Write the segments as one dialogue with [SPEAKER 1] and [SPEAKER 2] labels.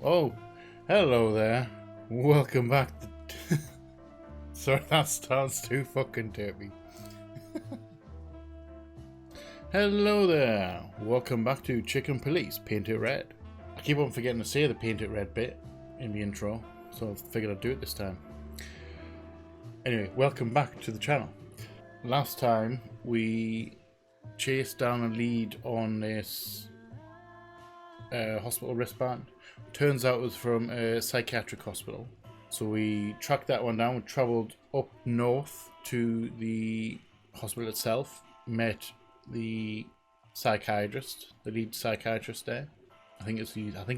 [SPEAKER 1] Oh, hello there. Welcome back to... Sorry, that sounds too fucking derpy. Hello there. Welcome back to Chicken Police Paint It Red. I keep on forgetting to say the Paint It Red bit in the intro, so I figured I'd do it this time. Anyway, welcome back to the channel. Last time we chased down a lead on this hospital wristband. Turns out it was from a psychiatric hospital. So we tracked that one down. We travelled up north to the hospital itself. Met the psychiatrist, the lead psychiatrist there. I think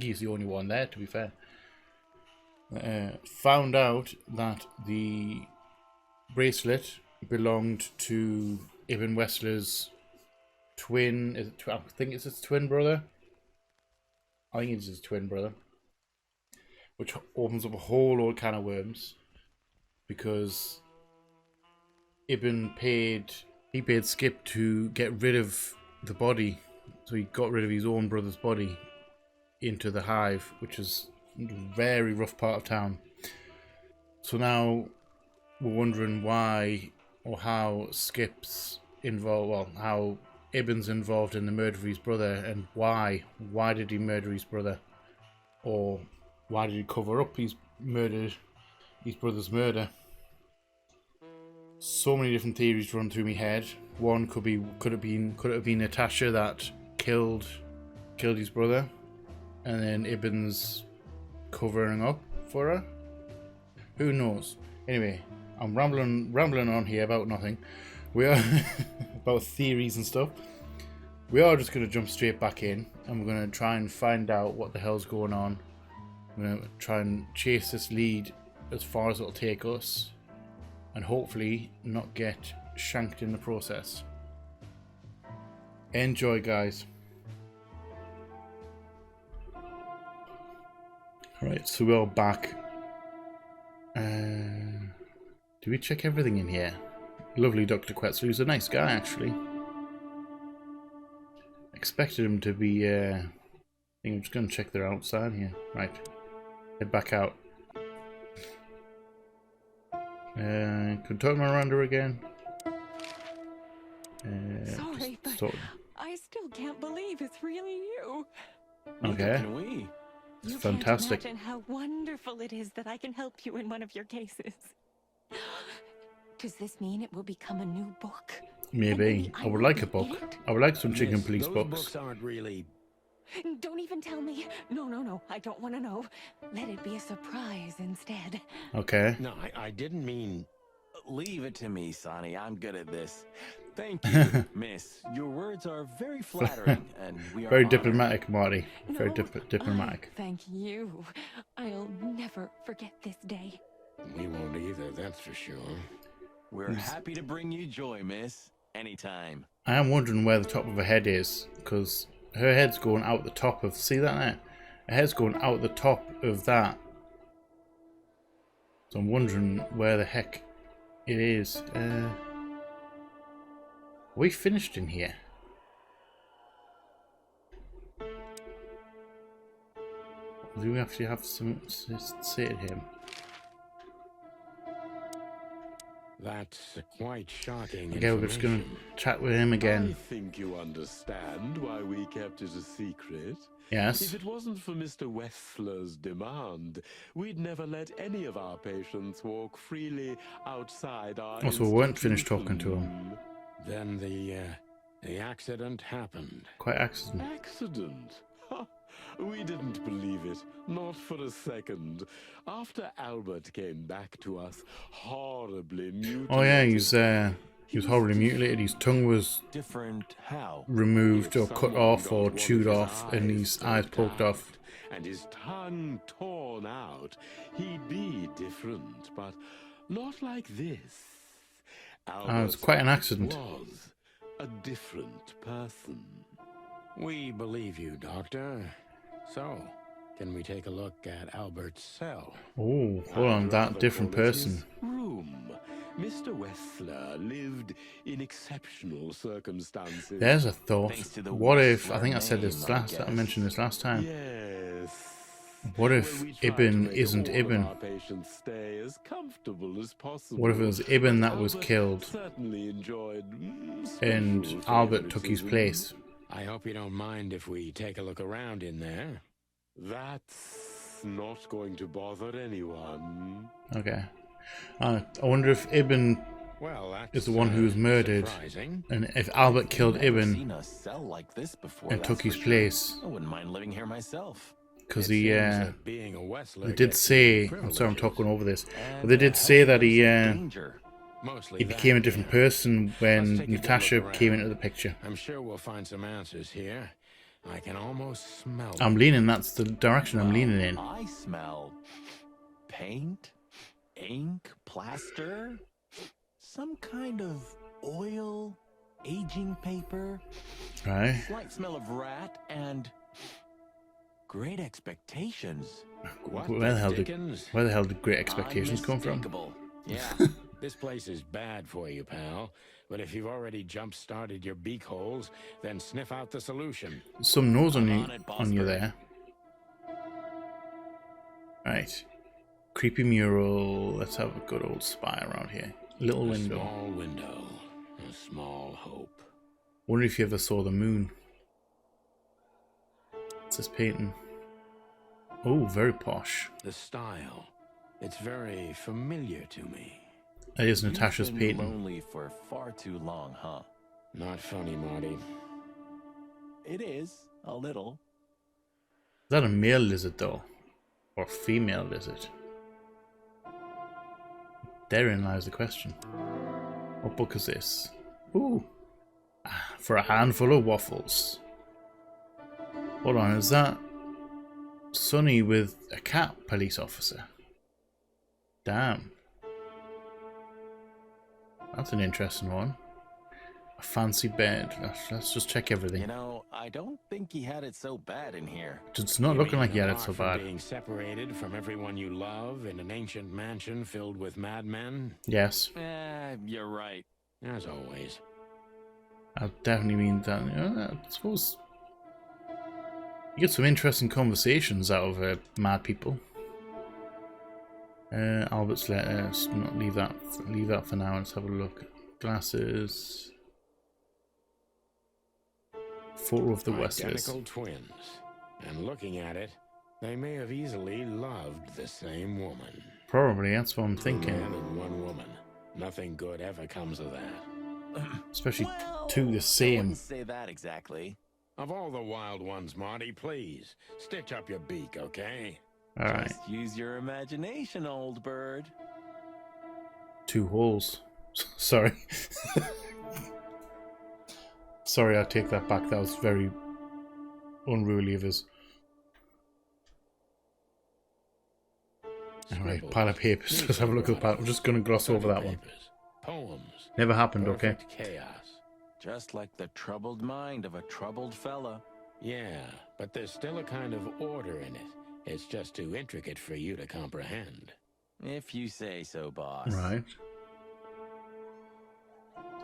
[SPEAKER 1] he's the only one there, to be fair. Found out that the bracelet belonged to Ibn Wesslers twin. I think it's his twin brother. I think it's his twin brother. Which opens up a whole load can of worms, because Ibn paid Skip to get rid of the body, so he got rid of his own brother's body into the hive, which is a very rough part of town. So now we're wondering why or how Skip's involved, well, how Ibn's involved in the murder of his brother, and why did he murder his brother, or why did he cover up his brother's murder? So many different theories run through my head. One could have been Natasha that killed his brother, and then Ibn's covering up for her. Who knows? Anyway, I'm rambling on here about nothing. We are about theories and stuff. We are just going to jump straight back in, and we're going to try and find out what the hell's going on. I'm going to try and chase this lead as far as it'll take us, and hopefully not get shanked in the process. Enjoy, guys. Alright, so we're back. Do we check everything in here? Lovely Dr.Quetzal, who's a nice guy, actually. Expected him to be, I think I'm just going to check their outside here. Right. Head back out. Could turn around her again.
[SPEAKER 2] Sorry, but I still can't believe it's really you.
[SPEAKER 1] Okay. It's fantastic.
[SPEAKER 2] Can't imagine how wonderful it is that I can help you in one of your cases. Does this mean it will become a new book?
[SPEAKER 1] Maybe. I would like a book. I would like some Chicken Police books.
[SPEAKER 3] Books aren't really...
[SPEAKER 2] Don't even tell me. No. I don't want to know. Let it be a surprise instead.
[SPEAKER 1] Okay.
[SPEAKER 3] No, I didn't mean...
[SPEAKER 4] Leave it to me, Sonny. I'm good at this. Thank you, miss. Your words are very flattering, and we are
[SPEAKER 1] very
[SPEAKER 4] honored.
[SPEAKER 1] Diplomatic, Marty. Very diplomatic.
[SPEAKER 2] Thank you. I'll never forget this day.
[SPEAKER 3] We won't either, that's for sure.
[SPEAKER 4] We're happy to bring you joy, miss. Anytime.
[SPEAKER 1] I am wondering where the top of her head is, because her head's going out the top of... See that there? Her head's going out the top of that. So I'm wondering where the heck it is. Are we finished in here? Do we actually have some to say to him?
[SPEAKER 3] That's quite shocking.
[SPEAKER 1] Okay, we're just going to chat with him again.
[SPEAKER 5] I think you understand why we kept it a secret.
[SPEAKER 1] Yes.
[SPEAKER 5] If it wasn't for Mr. Wessler's demand, we'd never let any of our patients walk freely outside our
[SPEAKER 1] Also, we weren't finished talking to him.
[SPEAKER 3] Then the accident happened.
[SPEAKER 1] Quite accident.
[SPEAKER 5] Accident? Ha! We didn't believe it, not for a second. After Albert came back to us, horribly mutilated.
[SPEAKER 1] Oh yeah, he was horribly mutilated. His tongue was
[SPEAKER 4] Different how?
[SPEAKER 1] removed or cut off or chewed off, and his eyes poked off.
[SPEAKER 5] And his tongue torn out. He'd be different, but not like this.
[SPEAKER 1] It was quite an accident.
[SPEAKER 5] Was a different person.
[SPEAKER 3] We believe you, Doctor. So, can we take a look at Albert's cell?
[SPEAKER 1] Oh, hold on, that different person.
[SPEAKER 5] Room. Mr. Wessler lived in exceptional circumstances.
[SPEAKER 1] There's a thought.
[SPEAKER 4] Thanks to the
[SPEAKER 1] What if,
[SPEAKER 4] Wessler
[SPEAKER 1] I think I said this
[SPEAKER 4] name, I
[SPEAKER 1] last, I
[SPEAKER 4] guess.
[SPEAKER 1] mentioned this last time.
[SPEAKER 5] Yes.
[SPEAKER 1] What
[SPEAKER 5] where
[SPEAKER 1] if
[SPEAKER 5] we try to
[SPEAKER 1] Ibn
[SPEAKER 5] make
[SPEAKER 1] isn't
[SPEAKER 5] all
[SPEAKER 1] Ibn?
[SPEAKER 5] of our patients stay as comfortable as possible.
[SPEAKER 1] What if it was Ibn
[SPEAKER 5] But
[SPEAKER 1] that was
[SPEAKER 5] Albert
[SPEAKER 1] killed
[SPEAKER 5] certainly enjoyed
[SPEAKER 1] and
[SPEAKER 5] special
[SPEAKER 1] Albert took his
[SPEAKER 5] favoritism.
[SPEAKER 1] place?
[SPEAKER 3] I hope you don't mind if we take a look around in there.
[SPEAKER 5] That's not going to bother anyone.
[SPEAKER 1] Okay. I wonder if Ibn
[SPEAKER 3] Well, that's
[SPEAKER 1] is the one who was murdered,
[SPEAKER 3] surprising.
[SPEAKER 1] and if Albert killed
[SPEAKER 4] Never
[SPEAKER 1] Ibn
[SPEAKER 4] seen a cell like this before,
[SPEAKER 1] and
[SPEAKER 4] that's
[SPEAKER 1] took
[SPEAKER 4] for
[SPEAKER 1] his
[SPEAKER 4] sure.
[SPEAKER 1] place,
[SPEAKER 4] I wouldn't mind living here myself.
[SPEAKER 1] because
[SPEAKER 3] It
[SPEAKER 1] he
[SPEAKER 3] seems that being a Wessler
[SPEAKER 1] they did
[SPEAKER 3] gets you
[SPEAKER 1] say, I'm sorry I'm
[SPEAKER 3] privileges.
[SPEAKER 1] talking over this, but
[SPEAKER 4] And
[SPEAKER 1] they did say that he
[SPEAKER 4] danger.
[SPEAKER 3] Mostly
[SPEAKER 1] he
[SPEAKER 3] that,
[SPEAKER 1] became a different
[SPEAKER 3] yeah.
[SPEAKER 1] person when
[SPEAKER 3] Let's take a good
[SPEAKER 1] Natasha
[SPEAKER 3] look
[SPEAKER 1] came
[SPEAKER 3] around.
[SPEAKER 1] into the picture.
[SPEAKER 3] I'm sure we'll find some answers here. I can almost smell
[SPEAKER 1] I'm
[SPEAKER 3] them.
[SPEAKER 1] leaning, that's the direction I'm
[SPEAKER 4] Well,
[SPEAKER 1] leaning in.
[SPEAKER 4] I smell paint, ink, plaster, some kind of oil, aging paper,
[SPEAKER 1] Right?
[SPEAKER 4] slight smell of rat, and great expectations.
[SPEAKER 3] What
[SPEAKER 1] Where the hell did
[SPEAKER 3] Dickens?
[SPEAKER 1] Great Expectations come from?
[SPEAKER 4] Unmistakable. Yeah.
[SPEAKER 3] This place is bad for you, pal. But if you've already jump-started your beak holes, then sniff out the solution.
[SPEAKER 1] Some nose on
[SPEAKER 4] I'm
[SPEAKER 1] you
[SPEAKER 4] on it,
[SPEAKER 1] on you
[SPEAKER 4] Bossberg.
[SPEAKER 1] there. Right. Creepy mural. Let's have a good old spy around here. Little
[SPEAKER 3] A
[SPEAKER 1] window.
[SPEAKER 3] small window. A small hope.
[SPEAKER 1] Wonder if you ever saw the moon. It's this painting. Oh, very posh.
[SPEAKER 3] The style. It's very familiar to me.
[SPEAKER 1] That is Natasha's
[SPEAKER 4] You've been
[SPEAKER 1] painting.
[SPEAKER 4] lonely for far too long, huh?
[SPEAKER 3] Not funny, Marty.
[SPEAKER 4] It is, a little.
[SPEAKER 1] Is that a male lizard though? Or female lizard? Therein lies the question. What book is this? Ooh. For a handful of waffles. Hold on, is that Sonny with a cat police officer? Damn. That's an interesting one. A fancy bed. Let's just check everything.
[SPEAKER 4] You know, I don't think he had it so bad in here.
[SPEAKER 1] It's not
[SPEAKER 3] You
[SPEAKER 1] looking
[SPEAKER 3] mean
[SPEAKER 1] like he had it
[SPEAKER 3] apart
[SPEAKER 1] so
[SPEAKER 3] from
[SPEAKER 1] bad.
[SPEAKER 3] being separated from everyone you love in an ancient mansion filled with madmen?
[SPEAKER 1] Yes,
[SPEAKER 4] You're right.
[SPEAKER 3] As always.
[SPEAKER 1] I definitely mean that. I suppose you get some interesting conversations out of mad people. Albert's letter. Let's not leave that. Leave that for now. Let's have a look. Glasses. Photo of the Wesslers.
[SPEAKER 3] Identical twins. And looking at it, they may have easily loved the same woman.
[SPEAKER 1] Probably. That's what I'm
[SPEAKER 3] One
[SPEAKER 1] thinking.
[SPEAKER 3] man and one woman. Nothing good ever comes of that.
[SPEAKER 1] Especially
[SPEAKER 4] Well,
[SPEAKER 1] two the
[SPEAKER 4] I
[SPEAKER 1] same.
[SPEAKER 4] wouldn't say that exactly.
[SPEAKER 3] Of all the wild ones, Marty, please, stitch up your beak, okay?
[SPEAKER 1] All right.
[SPEAKER 4] Just use your imagination, old bird.
[SPEAKER 1] Two holes. Sorry. Sorry, I take that back. That was very unruly of us. Alright,
[SPEAKER 3] Scribbles,
[SPEAKER 1] pile of papers. Let's have a look at the pile. I'm just going to gloss over that one.
[SPEAKER 3] papers, poems,
[SPEAKER 1] Never happened, okay?
[SPEAKER 3] perfect chaos.
[SPEAKER 4] Just like the troubled mind of a troubled fella.
[SPEAKER 3] Yeah, but there's still a kind of order in it. It's just too intricate for you to comprehend.
[SPEAKER 4] If you say so, boss.
[SPEAKER 1] Right.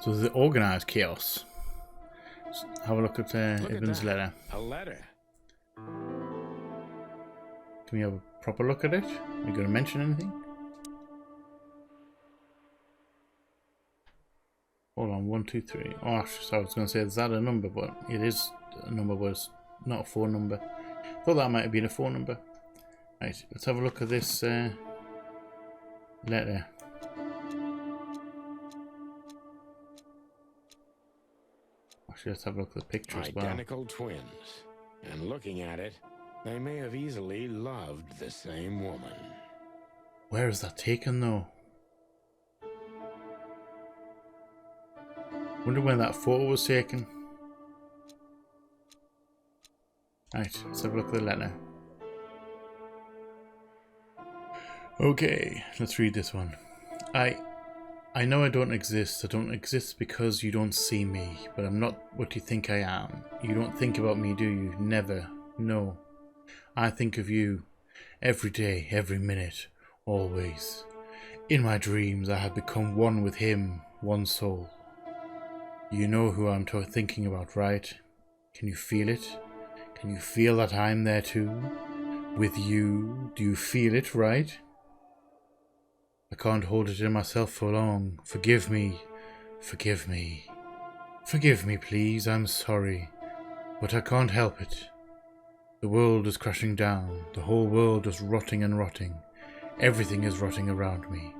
[SPEAKER 1] So the organised chaos. Let's have a look at
[SPEAKER 3] Look at
[SPEAKER 1] Ibn's
[SPEAKER 3] that.
[SPEAKER 1] letter.
[SPEAKER 3] A letter.
[SPEAKER 1] Can we have a proper look at it? Are you going to mention anything? Hold on, 1, 2, 3. Oh, so I was going to say, is that a number? But it is a number, but it's not a phone number. Thought that might have been a phone number. Right, let's have a look at this letter. Actually, let's have a look at the picture as well.
[SPEAKER 3] Identical twins. And looking at it, they may have easily loved the same woman.
[SPEAKER 1] Where is that taken, though? Wonder when that photo was taken. Right, let's have a look at the letter. Okay, let's read this one. I know I don't exist. I don't exist because you don't see me, but I'm not what you think I am. You don't think about me, do you? Never. No. I think of you every day, every minute, always. In my dreams, I have become one with him, one soul. You know who I'm thinking about, right? Can you feel it? Can you feel that I'm there too? with you. Do you feel it, right? I can't hold it in myself for long. Forgive me. Forgive me. Forgive me, please. I'm sorry. But I can't help it. The world is crashing down. The whole world is rotting and rotting. Everything is rotting around me.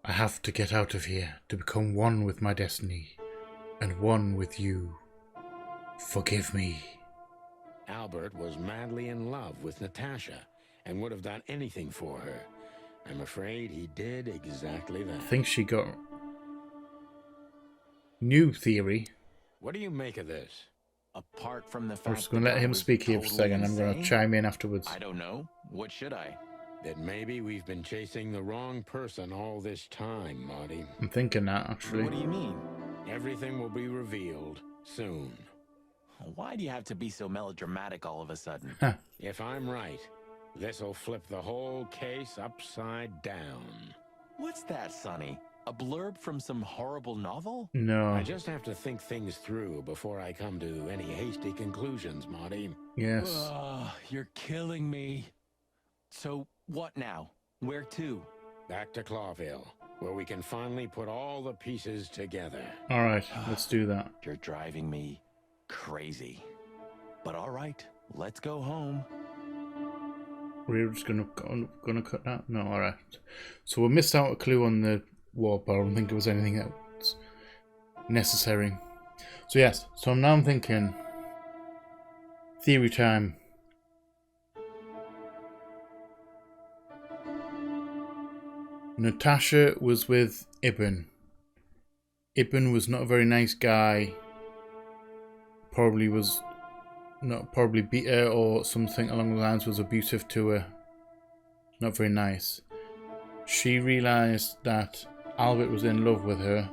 [SPEAKER 1] I have to get out of here to become one with my destiny and one with you. Forgive me.
[SPEAKER 3] Albert was madly in love with Natasha and would have done anything for her. I'm afraid he did exactly that.
[SPEAKER 1] I think she got new theory.
[SPEAKER 3] What do you make of this?
[SPEAKER 4] Apart from the fact
[SPEAKER 1] I'm just going to let
[SPEAKER 4] that I
[SPEAKER 1] him
[SPEAKER 4] was
[SPEAKER 1] speak here for a
[SPEAKER 4] totally
[SPEAKER 1] second. I'm going to
[SPEAKER 4] insane,
[SPEAKER 1] chime in afterwards.
[SPEAKER 4] I don't know. What should I?
[SPEAKER 3] That maybe we've been chasing the wrong person all this time, Marty.
[SPEAKER 1] I'm thinking that, actually.
[SPEAKER 4] What do you mean?
[SPEAKER 3] Everything will be revealed soon.
[SPEAKER 4] Why do you have to be so melodramatic all of a sudden?
[SPEAKER 3] If I'm right, this'll flip the whole case upside down.
[SPEAKER 4] What's that, Sonny? A blurb from some horrible novel?
[SPEAKER 1] No.
[SPEAKER 3] I just have to think things through before I come to any hasty conclusions, Marty.
[SPEAKER 1] Yes.
[SPEAKER 4] You're killing me. So, what now? Where to?
[SPEAKER 3] Back to Clawville, where we can finally put all the pieces together.
[SPEAKER 1] Alright, let's do that.
[SPEAKER 4] You're driving me crazy. But all right, let's go home.
[SPEAKER 1] We're just gonna cut that? No, alright. So we missed out a clue on the warp, but I don't think there was anything else necessary. So yes, so now I'm thinking theory time. Natasha was with Ibn. Ibn was not a very nice guy. Probably beat her or something along the lines, was abusive to her. Not very nice. She realised that Albert was in love with her.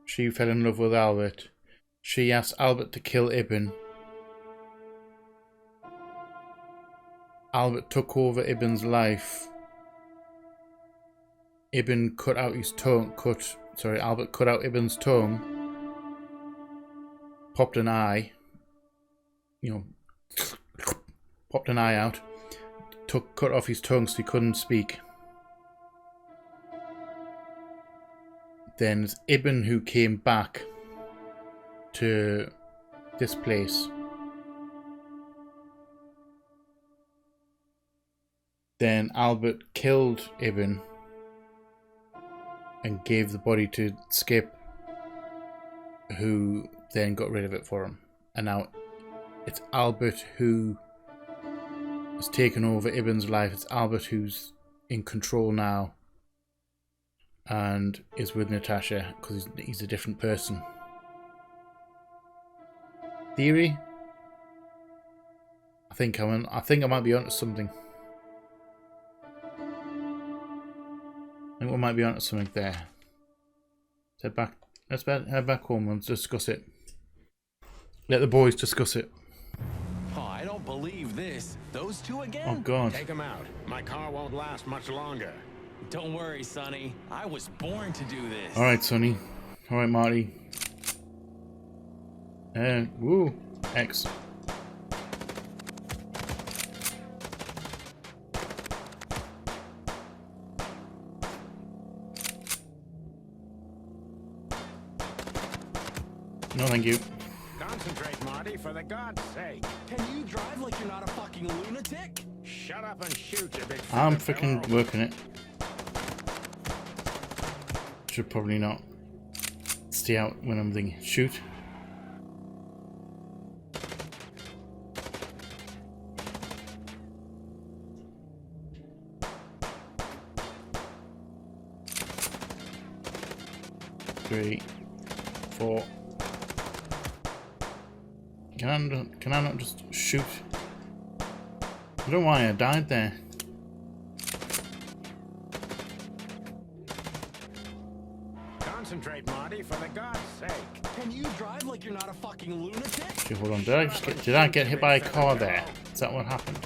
[SPEAKER 1] She fell in love with Albert. She asked Albert to kill Ibn. Albert took over Ibn's life. Ibn cut out his tongue. Albert cut out Ibn's tongue. Popped an eye. Popped an eye out. Cut off his tongue so he couldn't speak. Then it's Ibn who came back to this place. Then Albert killed Ibn and gave the body to Skip, who then got rid of it for him. And now it's Albert who has taken over Ibn's life. It's Albert who's in control now and is with Natasha because he's a different person. Theory? I think I might be onto something. I think we might be onto something there. Let's head back home and discuss it. Let the boys discuss it.
[SPEAKER 4] Oh, I don't believe this. Those two again?
[SPEAKER 1] Oh God.
[SPEAKER 3] Take them out. My car won't last much longer.
[SPEAKER 4] Don't worry, Sonny. I was born to do this.
[SPEAKER 1] Alright, Sonny. Alright, Marty. Woo. X. No, thank you.
[SPEAKER 3] Concentrate, Marty, for the God's sake.
[SPEAKER 4] Can you drive like you're not a fucking lunatic?
[SPEAKER 3] Shut up and shoot, you big
[SPEAKER 1] I'm
[SPEAKER 3] fellow.
[SPEAKER 1] freaking working it. Should probably not stay out when I'm thinking. Shoot. Three, four. Can I not just shoot? I don't know why I died there.
[SPEAKER 3] Concentrate, Marty, for the God's sake.
[SPEAKER 4] Can you drive like you're not a fucking lunatic?
[SPEAKER 1] Okay, hold on. Did I get hit by a car there? Is that what happened?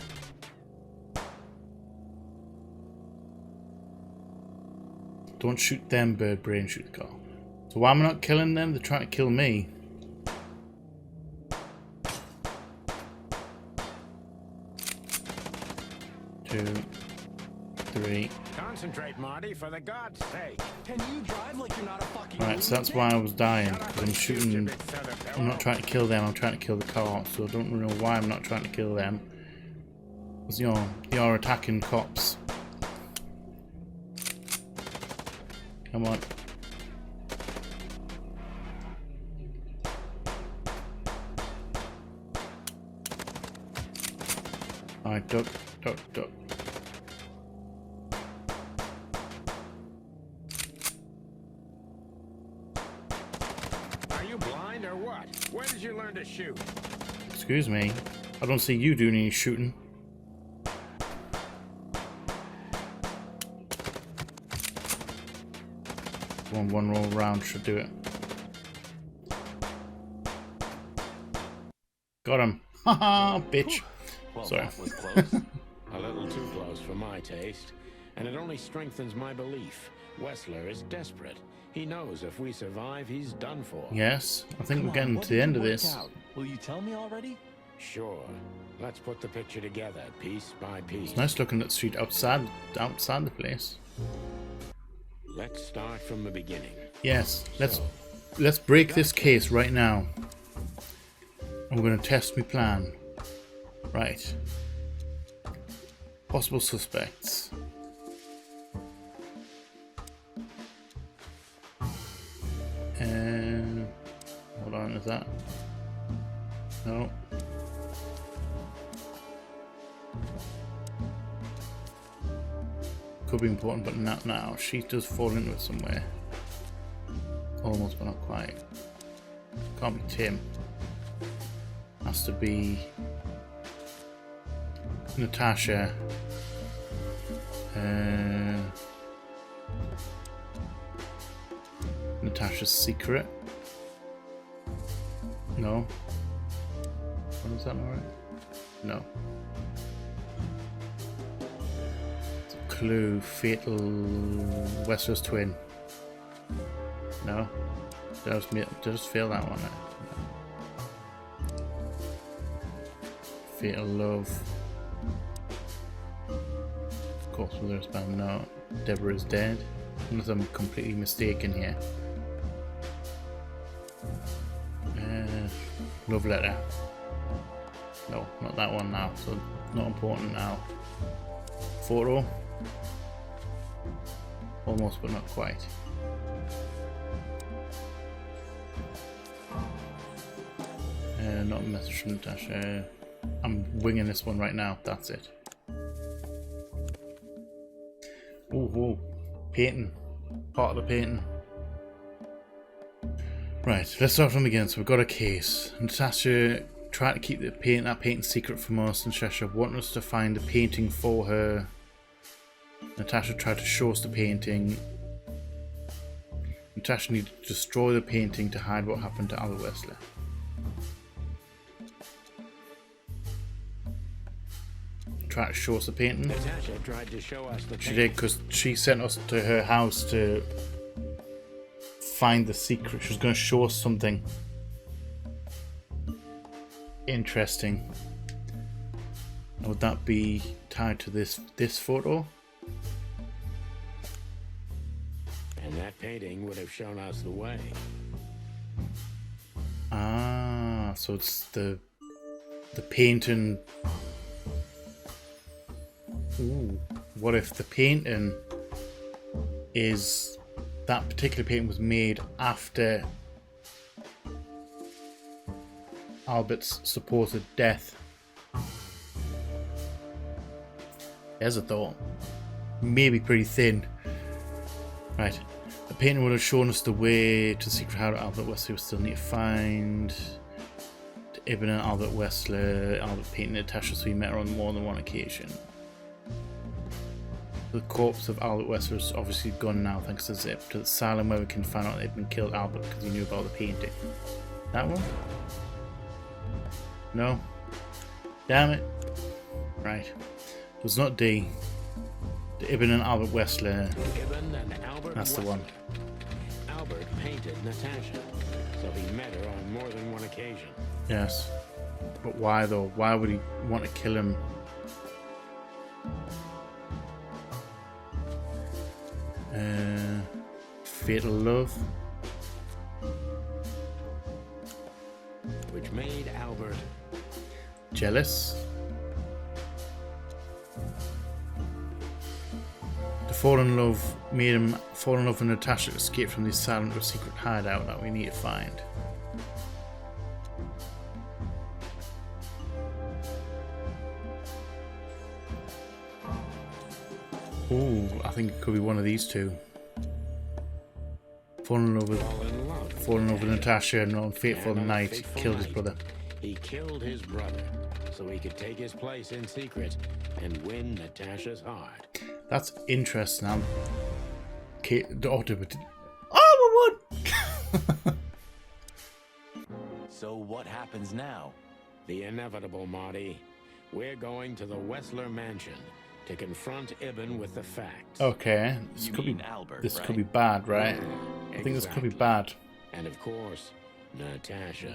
[SPEAKER 1] Don't shoot them, bird brain, shoot the car. So why am I not killing them? They're trying to kill me. 2, 3.
[SPEAKER 3] Concentrate, Marty, for the God's sake.
[SPEAKER 4] Can you drive like you're not a fucking
[SPEAKER 1] Right, so that's why I was dying, because I'm shooting. I'm not trying to kill them, I'm trying to kill the car, so I don't really know why I'm not trying to kill them. Because, you know, they are attacking cops. Come on. Alright, duck, duck, duck.
[SPEAKER 3] Are you blind or what? Where did you learn to shoot?
[SPEAKER 1] Excuse me. I don't see you doing any shooting. One roll round should do it. Got him. Haha, bitch.
[SPEAKER 4] Well,
[SPEAKER 1] Sorry.
[SPEAKER 4] that was close.
[SPEAKER 3] A little too close for my taste. And it only strengthens my belief. Wessler is desperate. He knows if we survive, he's done for.
[SPEAKER 1] Yes, I think
[SPEAKER 4] Come
[SPEAKER 1] we're
[SPEAKER 4] on,
[SPEAKER 1] getting
[SPEAKER 4] what
[SPEAKER 1] to the end of
[SPEAKER 4] didn't
[SPEAKER 1] this.
[SPEAKER 4] work out? Will you tell me already?
[SPEAKER 3] Sure. Let's put the picture together, piece by piece.
[SPEAKER 1] It's nice looking at the street outside the place.
[SPEAKER 3] Let's start from the beginning.
[SPEAKER 1] Yes,
[SPEAKER 3] So,
[SPEAKER 1] let's break this case right now. And we're gonna test my plan. Right. Possible suspects. Hold on, is that? No. Could be important, but not now. She does fall into it somewhere. Almost, but not quite. Can't be Tim. Has to be Natasha. Natasha's secret. No. What is that, alright? No. Clue, fatal Wesslers Twin. No. Just fail that one. No. Fatal love. Of course, Witherspoon. No. Deborah is dead. Unless I'm completely mistaken here. Love letter. No, not that one now. So not important now. Photo. Almost, but not quite. Not a message from Natasha. I'm winging this one right now. That's it. Ooh, painting. Part of the painting. Right, let's start from the beginning. So we've got a case. Natasha tried to keep that painting secret from us, and Natasha wanted us to find the painting for her. Natasha tried to show us the painting. Natasha needed to destroy the painting to hide what happened to Albert Wessler. Tried to show us the painting.
[SPEAKER 3] Natasha tried to show us the
[SPEAKER 1] She did, because she sent us to her house to find the secret. She was going to show us something interesting. And would that be tied to this photo?
[SPEAKER 3] And that painting would have shown us the way.
[SPEAKER 1] Ah, so it's the painting. Ooh, what if the painting is that particular painting was made after Albert's supposed death? There's a thought. Maybe pretty thin. Right. The painting would have shown us the way to the secret how Albert Wessler was still need to find. To Ibn and Albert Wessler, Albert painted Natasha so he met her on more than one occasion. The corpse of Albert Wessler is obviously gone now thanks to Zip. To the asylum where we can find out Ibn killed Albert because he knew about the painting. That one? No? Damn it. Right. It was not D. The Ibn and Albert Wessler.
[SPEAKER 3] Ibn and Albert
[SPEAKER 1] That's the
[SPEAKER 3] Wessler.
[SPEAKER 1] one.
[SPEAKER 3] Albert painted Natasha, so he met her on more than one occasion.
[SPEAKER 1] Yes. But why though? Why would he want to kill him? Fatal Love.
[SPEAKER 3] Which made Albert
[SPEAKER 1] Jealous. To fall in love made him fall in love with Natasha to escape from the asylum to a secret hideout that we need to find. Ooh, I think it could be one of these two. Falling in love with Natasha and on fateful night killed his brother.
[SPEAKER 3] He killed his brother so he could take his place in secret and win Natasha's heart.
[SPEAKER 1] That's interesting. Oh, my word!
[SPEAKER 4] So what happens now?
[SPEAKER 3] The inevitable, Marty. We're going to the Wessler mansion to confront Ibn with the facts.
[SPEAKER 1] Okay,
[SPEAKER 4] You mean Albert,
[SPEAKER 1] this
[SPEAKER 4] right?
[SPEAKER 1] could be bad, right? I think this could be bad.
[SPEAKER 3] And of course, Natasha.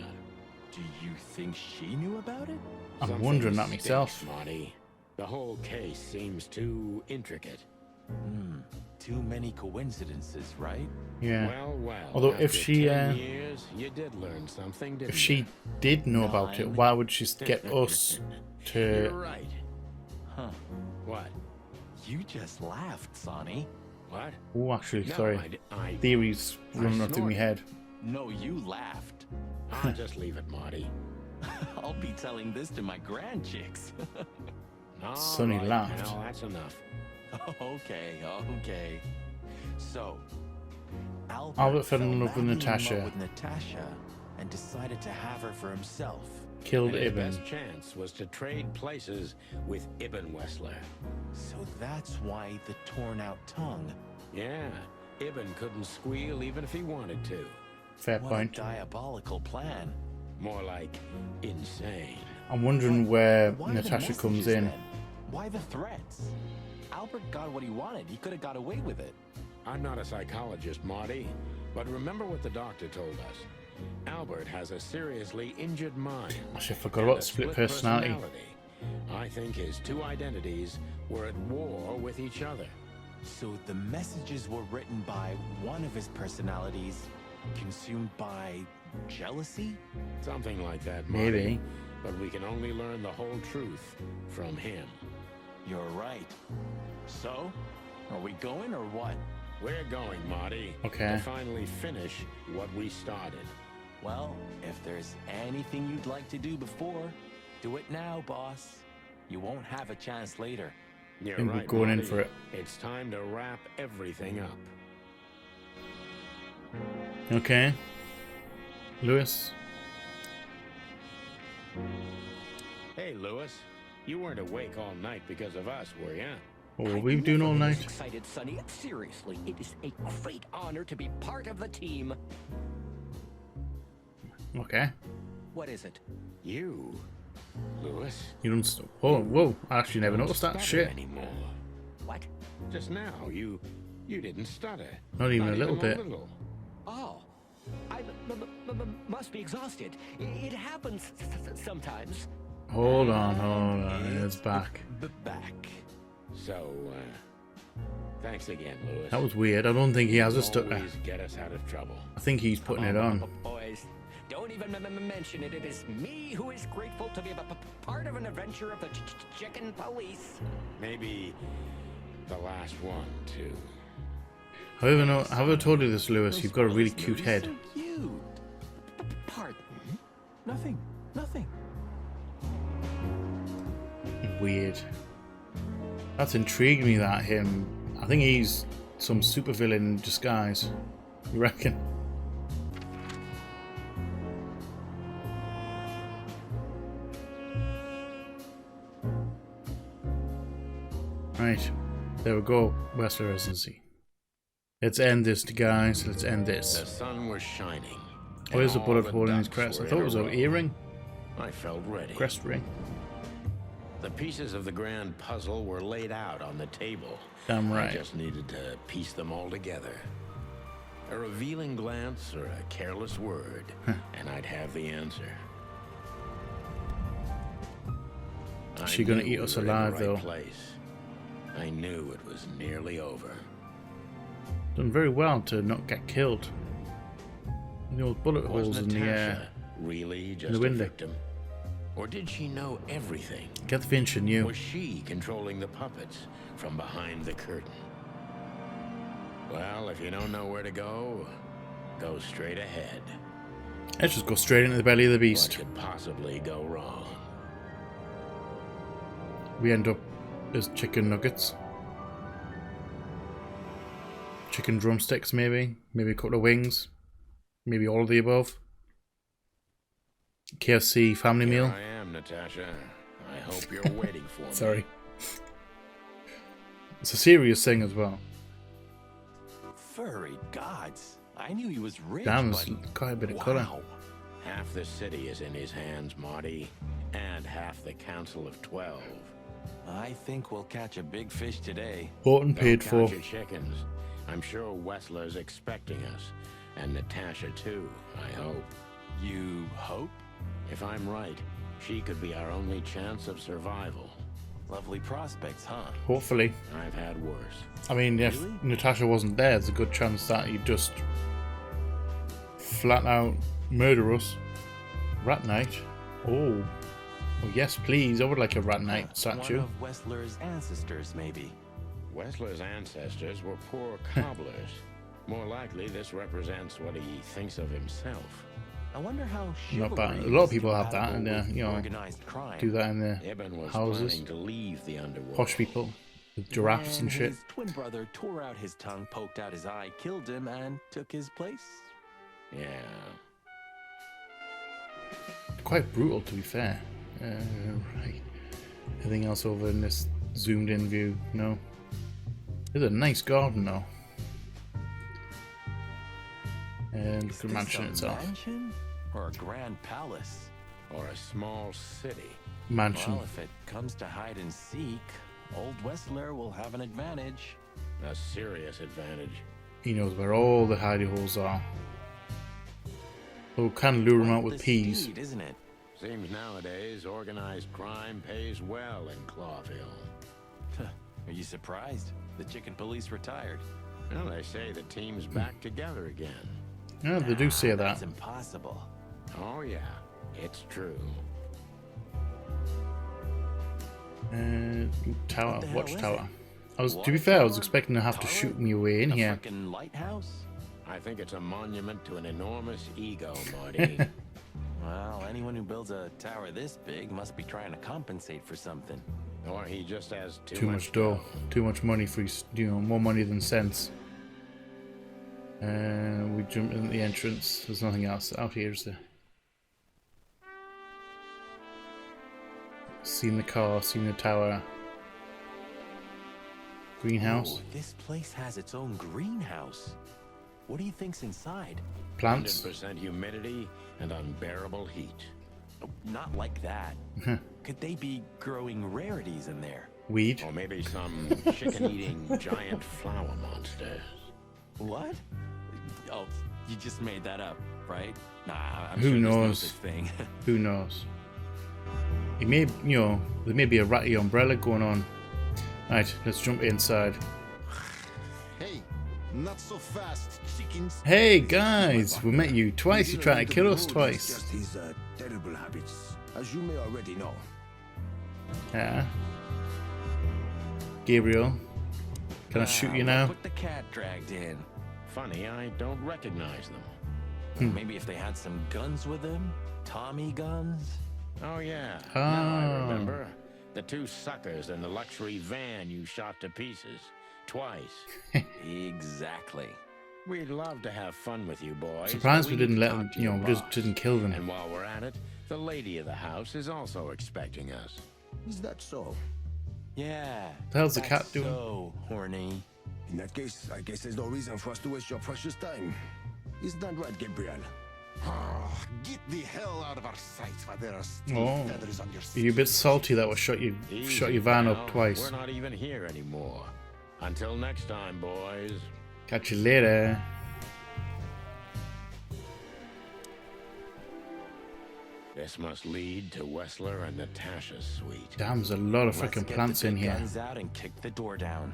[SPEAKER 4] Do you think she knew about it?
[SPEAKER 1] I'm
[SPEAKER 3] Something
[SPEAKER 1] wondering that
[SPEAKER 3] stinks,
[SPEAKER 1] myself.
[SPEAKER 3] Marty. The whole case seems too intricate.
[SPEAKER 4] Too many coincidences, right?
[SPEAKER 1] Yeah.
[SPEAKER 3] Well.
[SPEAKER 1] Although if
[SPEAKER 3] after
[SPEAKER 1] she,
[SPEAKER 3] 10 years, you did learn something, didn't
[SPEAKER 1] If she did know about it, why would she get us
[SPEAKER 3] you? You're
[SPEAKER 1] to?
[SPEAKER 3] right.
[SPEAKER 4] Huh.
[SPEAKER 3] What?
[SPEAKER 4] You just laughed, Sonny.
[SPEAKER 3] What?
[SPEAKER 1] Oh, actually,
[SPEAKER 3] No,
[SPEAKER 1] sorry.
[SPEAKER 3] I
[SPEAKER 1] Theories running through my
[SPEAKER 3] snorted.
[SPEAKER 1] head.
[SPEAKER 4] No, you laughed.
[SPEAKER 3] I'll just leave it, Marty.
[SPEAKER 4] I'll be telling this to my grandchicks.
[SPEAKER 3] All
[SPEAKER 1] Sonny
[SPEAKER 3] right,
[SPEAKER 1] laughed.
[SPEAKER 3] Now that's enough.
[SPEAKER 4] Okay. So,
[SPEAKER 1] Albert fell in love with
[SPEAKER 4] madly in
[SPEAKER 1] Natasha.
[SPEAKER 4] love with Natasha and decided to have her for himself.
[SPEAKER 1] Killed
[SPEAKER 3] And his
[SPEAKER 1] Ibn.
[SPEAKER 3] best chance was to trade places with Ibn Wessler.
[SPEAKER 4] So that's why the torn out tongue.
[SPEAKER 3] Yeah, Ibn couldn't squeal even if he wanted to.
[SPEAKER 1] Fair
[SPEAKER 4] What
[SPEAKER 1] point.
[SPEAKER 4] a diabolical plan.
[SPEAKER 3] More like insane.
[SPEAKER 1] I'm wondering where
[SPEAKER 4] Why the
[SPEAKER 1] Natasha comes
[SPEAKER 4] messages,
[SPEAKER 1] in.
[SPEAKER 4] then? Why the threats? Albert got what he wanted. He could have got away with it.
[SPEAKER 3] I'm not a psychologist, Marty, but remember what the doctor told us. Albert has a seriously injured mind.
[SPEAKER 1] Actually, I forgot
[SPEAKER 3] and
[SPEAKER 1] about
[SPEAKER 3] a
[SPEAKER 1] split personality.
[SPEAKER 3] I think his two identities were at war with each other.
[SPEAKER 4] So the messages were written by one of his personalities, consumed by jealousy?
[SPEAKER 3] Something like that, Marty.
[SPEAKER 1] Maybe.
[SPEAKER 3] But we can only learn the whole truth from him.
[SPEAKER 4] You're right. So, are we going or what?
[SPEAKER 3] We're going, Marty.
[SPEAKER 1] Okay.
[SPEAKER 3] To finally finish what we started.
[SPEAKER 4] Well, if there's anything you'd like to do before, do it now, boss. You won't have a chance later.
[SPEAKER 3] You're
[SPEAKER 1] I think we're
[SPEAKER 3] right,
[SPEAKER 1] going in
[SPEAKER 3] Marty.
[SPEAKER 1] for it.
[SPEAKER 3] It's time to wrap everything up.
[SPEAKER 1] Okay. Lewis.
[SPEAKER 3] Hey, Lewis. You weren't awake all night because of us, were you?
[SPEAKER 1] What were we doing all night?
[SPEAKER 6] Excited, Sonny. Seriously, it is a great honor to be part of the team.
[SPEAKER 1] Okay.
[SPEAKER 6] What is it?
[SPEAKER 3] You, Lewis.
[SPEAKER 1] You don't. Whoa! I actually never noticed that
[SPEAKER 3] stutter
[SPEAKER 1] shit.
[SPEAKER 3] anymore.
[SPEAKER 6] What?
[SPEAKER 3] Just now, you didn't stutter.
[SPEAKER 1] Not even a little bit.
[SPEAKER 6] Oh, I must be exhausted. It happens sometimes.
[SPEAKER 1] Hold on. It's back.
[SPEAKER 4] Back.
[SPEAKER 3] So, thanks again, Lewis.
[SPEAKER 1] That was weird. I don't think he has a stutter.
[SPEAKER 3] Always get us out of trouble.
[SPEAKER 1] I think he's putting it on.
[SPEAKER 6] Boys, don't even mention it. It is me who is grateful to be a part of an adventure of the chicken police.
[SPEAKER 3] Maybe the last one, too.
[SPEAKER 1] Have I told you this, Lewis? You've got a really cute head.
[SPEAKER 4] So cute.
[SPEAKER 6] Pardon?
[SPEAKER 4] Nothing.
[SPEAKER 1] Weird. That's intrigued me, that him. I think he's some supervillain in disguise. You reckon? Right. There we go. Westler Residency. Let's end this, guys. Let's end
[SPEAKER 3] The
[SPEAKER 1] this.
[SPEAKER 3] sun was shining.
[SPEAKER 1] Where's the
[SPEAKER 3] and
[SPEAKER 1] bullet
[SPEAKER 3] all
[SPEAKER 1] hole in his
[SPEAKER 3] ducks
[SPEAKER 1] crest? I
[SPEAKER 3] were
[SPEAKER 1] thought
[SPEAKER 3] in
[SPEAKER 1] it was
[SPEAKER 3] a
[SPEAKER 1] an
[SPEAKER 3] row.
[SPEAKER 1] earring.
[SPEAKER 3] I felt ready.
[SPEAKER 1] Crest ring.
[SPEAKER 3] The pieces of the grand puzzle were laid out on the table.
[SPEAKER 1] Damn right.
[SPEAKER 3] I just needed to piece them all together. A revealing glance or a careless word, and I'd have the answer.
[SPEAKER 1] Is she gonna
[SPEAKER 3] I knew
[SPEAKER 1] eat
[SPEAKER 3] we
[SPEAKER 1] us
[SPEAKER 3] were in the
[SPEAKER 1] alive,
[SPEAKER 3] right
[SPEAKER 1] though?
[SPEAKER 3] Place. I knew it was nearly over.
[SPEAKER 1] Done very well to not get killed. The old bullet
[SPEAKER 3] Was
[SPEAKER 1] holes in the
[SPEAKER 3] Natasha really just a
[SPEAKER 1] window.
[SPEAKER 3] victim? Or did she know everything?
[SPEAKER 1] Get the Finch knew.
[SPEAKER 3] Was she controlling the puppets from behind the curtain? Well, if you don't know where to go straight ahead.
[SPEAKER 1] Let's just go straight into the belly of the
[SPEAKER 3] What
[SPEAKER 1] beast.
[SPEAKER 3] could possibly go wrong?
[SPEAKER 1] We end up as chicken nuggets. Chicken drumsticks, maybe. Maybe a couple of wings. Maybe all of the above. KFC family
[SPEAKER 3] Here
[SPEAKER 1] meal.
[SPEAKER 3] I am, Natasha. I hope you're waiting for me.
[SPEAKER 1] Sorry. It's a serious thing as well.
[SPEAKER 4] Furry gods. I knew he was rich,
[SPEAKER 1] Damn,
[SPEAKER 4] but
[SPEAKER 1] there's quite a bit of colour.
[SPEAKER 4] wow.
[SPEAKER 3] Half the city is in his hands, Marty, and half the Council of 12.
[SPEAKER 4] I think we'll catch a big fish today.
[SPEAKER 1] Bought and paid
[SPEAKER 3] Don't
[SPEAKER 1] for.
[SPEAKER 3] count your chickens. I'm sure Wessler's expecting us, and Natasha too, I hope.
[SPEAKER 4] You hope?
[SPEAKER 3] If I'm right, she could be our only chance of survival.
[SPEAKER 4] Lovely prospects, huh?
[SPEAKER 1] Hopefully.
[SPEAKER 3] I've had worse.
[SPEAKER 1] I mean, if
[SPEAKER 4] Really?
[SPEAKER 1] Natasha wasn't there, there's a good chance that he'd just flat out murder us. Rat Knight. Oh. Well, yes, please. I would like a Rat Knight statue.
[SPEAKER 4] One of Wessler's ancestors, maybe.
[SPEAKER 3] Wessler's ancestors were poor cobblers. More likely, this represents what he thinks of himself.
[SPEAKER 4] I wonder how
[SPEAKER 1] Not bad.
[SPEAKER 4] chivalry
[SPEAKER 1] A lot of
[SPEAKER 4] is
[SPEAKER 1] people have that,
[SPEAKER 4] compatible
[SPEAKER 1] and
[SPEAKER 4] with
[SPEAKER 1] you know,
[SPEAKER 4] organized crime.
[SPEAKER 1] do that in their
[SPEAKER 3] Ibn was
[SPEAKER 1] houses.
[SPEAKER 3] planning to leave the underworld.
[SPEAKER 1] Posh people with giraffes
[SPEAKER 4] When
[SPEAKER 1] and shit.
[SPEAKER 4] His twin brother tore out his tongue, poked out his eye, killed him, and took his place.
[SPEAKER 3] Yeah.
[SPEAKER 1] Quite brutal, to be fair. Right. Anything else over in this zoomed in view? No. It's a nice garden, though. And look
[SPEAKER 4] Is
[SPEAKER 1] at the
[SPEAKER 4] this
[SPEAKER 1] mansion
[SPEAKER 4] a
[SPEAKER 1] itself.
[SPEAKER 4] mansion or a grand palace?
[SPEAKER 3] Or a small city.
[SPEAKER 1] Mansion.
[SPEAKER 4] Well, if it comes to hide and seek, old Wessler will have an advantage.
[SPEAKER 3] A serious advantage.
[SPEAKER 1] He knows where all the hidey holes are. Oh, can lure him
[SPEAKER 4] Quite
[SPEAKER 1] out with
[SPEAKER 4] the
[SPEAKER 1] peas.
[SPEAKER 4] steed, isn't it?
[SPEAKER 3] Seems nowadays organized crime pays well in Clawville.
[SPEAKER 4] Are you surprised? The chicken police retired.
[SPEAKER 3] Well, they say the team's back together again.
[SPEAKER 1] Yeah, they do say that.
[SPEAKER 4] That's impossible.
[SPEAKER 3] Oh yeah, it's true.
[SPEAKER 1] Tower,
[SPEAKER 4] What the hell is
[SPEAKER 1] watchtower.
[SPEAKER 4] it?
[SPEAKER 1] To be fair, I was
[SPEAKER 4] Watchtower?
[SPEAKER 1] expecting to have to
[SPEAKER 4] Tower?
[SPEAKER 1] shoot me away in
[SPEAKER 4] A
[SPEAKER 1] here.
[SPEAKER 4] frickin' lighthouse?
[SPEAKER 3] I think it's a monument to an enormous ego, Marty.
[SPEAKER 4] Well, anyone who builds a tower this big must be trying to compensate for something.
[SPEAKER 3] Or he just has
[SPEAKER 1] Too much dough. Too much money for, more money than sense. We jump in the entrance. There's nothing else out here, is there? Seen the car, seen the tower. Greenhouse.
[SPEAKER 4] Ooh, this place has its own greenhouse. What do you think's inside?
[SPEAKER 1] Plants.
[SPEAKER 3] 100% humidity and unbearable heat.
[SPEAKER 4] Oh, not like that. Could they be growing rarities in there?
[SPEAKER 1] Weed.
[SPEAKER 3] Or maybe some chicken-eating giant flower monsters.
[SPEAKER 4] What? Oh, you just made that up, right? Nah, I'm
[SPEAKER 1] Who
[SPEAKER 4] sure there's no
[SPEAKER 1] knows?
[SPEAKER 4] such thing.
[SPEAKER 1] Who knows? It may, there may be a ratty umbrella going on. Right, let's jump inside.
[SPEAKER 7] Hey, not so fast, chickens.
[SPEAKER 1] Hey guys, we met you twice. You tried to kill us twice.
[SPEAKER 7] Just his terrible habits, as you may already know.
[SPEAKER 1] Yeah. Gabriel, can I shoot you now?
[SPEAKER 4] Put the cat dragged in.
[SPEAKER 3] Funny, I don't recognize them.
[SPEAKER 4] Maybe if they had some guns with them? Tommy guns?
[SPEAKER 3] Oh yeah, now
[SPEAKER 1] Ah.
[SPEAKER 3] I remember. The two suckers in the luxury van you shot to pieces. Twice.
[SPEAKER 4] Exactly.
[SPEAKER 3] We'd love to have fun with you boys.
[SPEAKER 1] Surprised
[SPEAKER 3] but
[SPEAKER 1] we didn't
[SPEAKER 3] need to
[SPEAKER 1] let them,
[SPEAKER 3] talk to your
[SPEAKER 1] just
[SPEAKER 3] boss.
[SPEAKER 1] didn't kill them.
[SPEAKER 3] And while we're at it, the lady of the house is also expecting us.
[SPEAKER 7] Is that so?
[SPEAKER 4] Yeah.
[SPEAKER 1] The hell's the
[SPEAKER 4] that's
[SPEAKER 1] cat doing?
[SPEAKER 4] So horny.
[SPEAKER 7] In that case, I guess there's no reason for us to waste your precious time. Isn't that right, Gabriel?
[SPEAKER 8] Get the hell out of our sight while there are still
[SPEAKER 1] Oh.
[SPEAKER 8] feathers on your
[SPEAKER 1] Are
[SPEAKER 8] skin.
[SPEAKER 1] you a bit salty that we shot your van
[SPEAKER 3] pal.
[SPEAKER 1] up twice?
[SPEAKER 3] We're not even here anymore. Until next time, boys.
[SPEAKER 1] Catch you later.
[SPEAKER 3] This must lead to Wessler and Natasha's suite.
[SPEAKER 1] Damn, there's a lot of
[SPEAKER 4] Let's
[SPEAKER 1] freaking
[SPEAKER 4] get
[SPEAKER 1] plants
[SPEAKER 4] the
[SPEAKER 1] in
[SPEAKER 4] big
[SPEAKER 1] here.
[SPEAKER 4] guns out and kick the door down.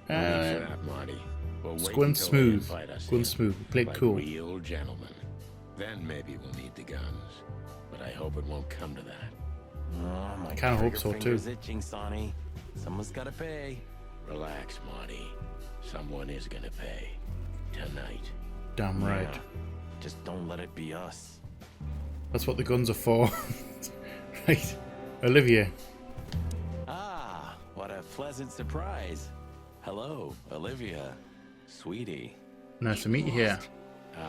[SPEAKER 3] No need for that, Marty. We'll
[SPEAKER 1] It's
[SPEAKER 3] wait
[SPEAKER 1] going
[SPEAKER 3] until they
[SPEAKER 1] smooth.
[SPEAKER 3] invite us
[SPEAKER 1] Going
[SPEAKER 3] in,
[SPEAKER 1] smooth. Play it
[SPEAKER 3] like
[SPEAKER 1] cool.
[SPEAKER 3] real gentlemen. Then maybe we'll need the guns. But I hope it won't come to that.
[SPEAKER 4] Oh, my
[SPEAKER 1] I kinda hope
[SPEAKER 4] trigger
[SPEAKER 1] so, too.
[SPEAKER 4] finger's itching, Sonny. Someone's gotta pay.
[SPEAKER 3] Relax, Marty. Someone is gonna pay. Tonight.
[SPEAKER 1] Damn right.
[SPEAKER 4] Yeah. Just don't let it be us.
[SPEAKER 1] That's what the guns are for. Right. Olivia.
[SPEAKER 4] Ah, what a pleasant surprise. Hello, Olivia. Sweetie.
[SPEAKER 1] Nice to meet you here.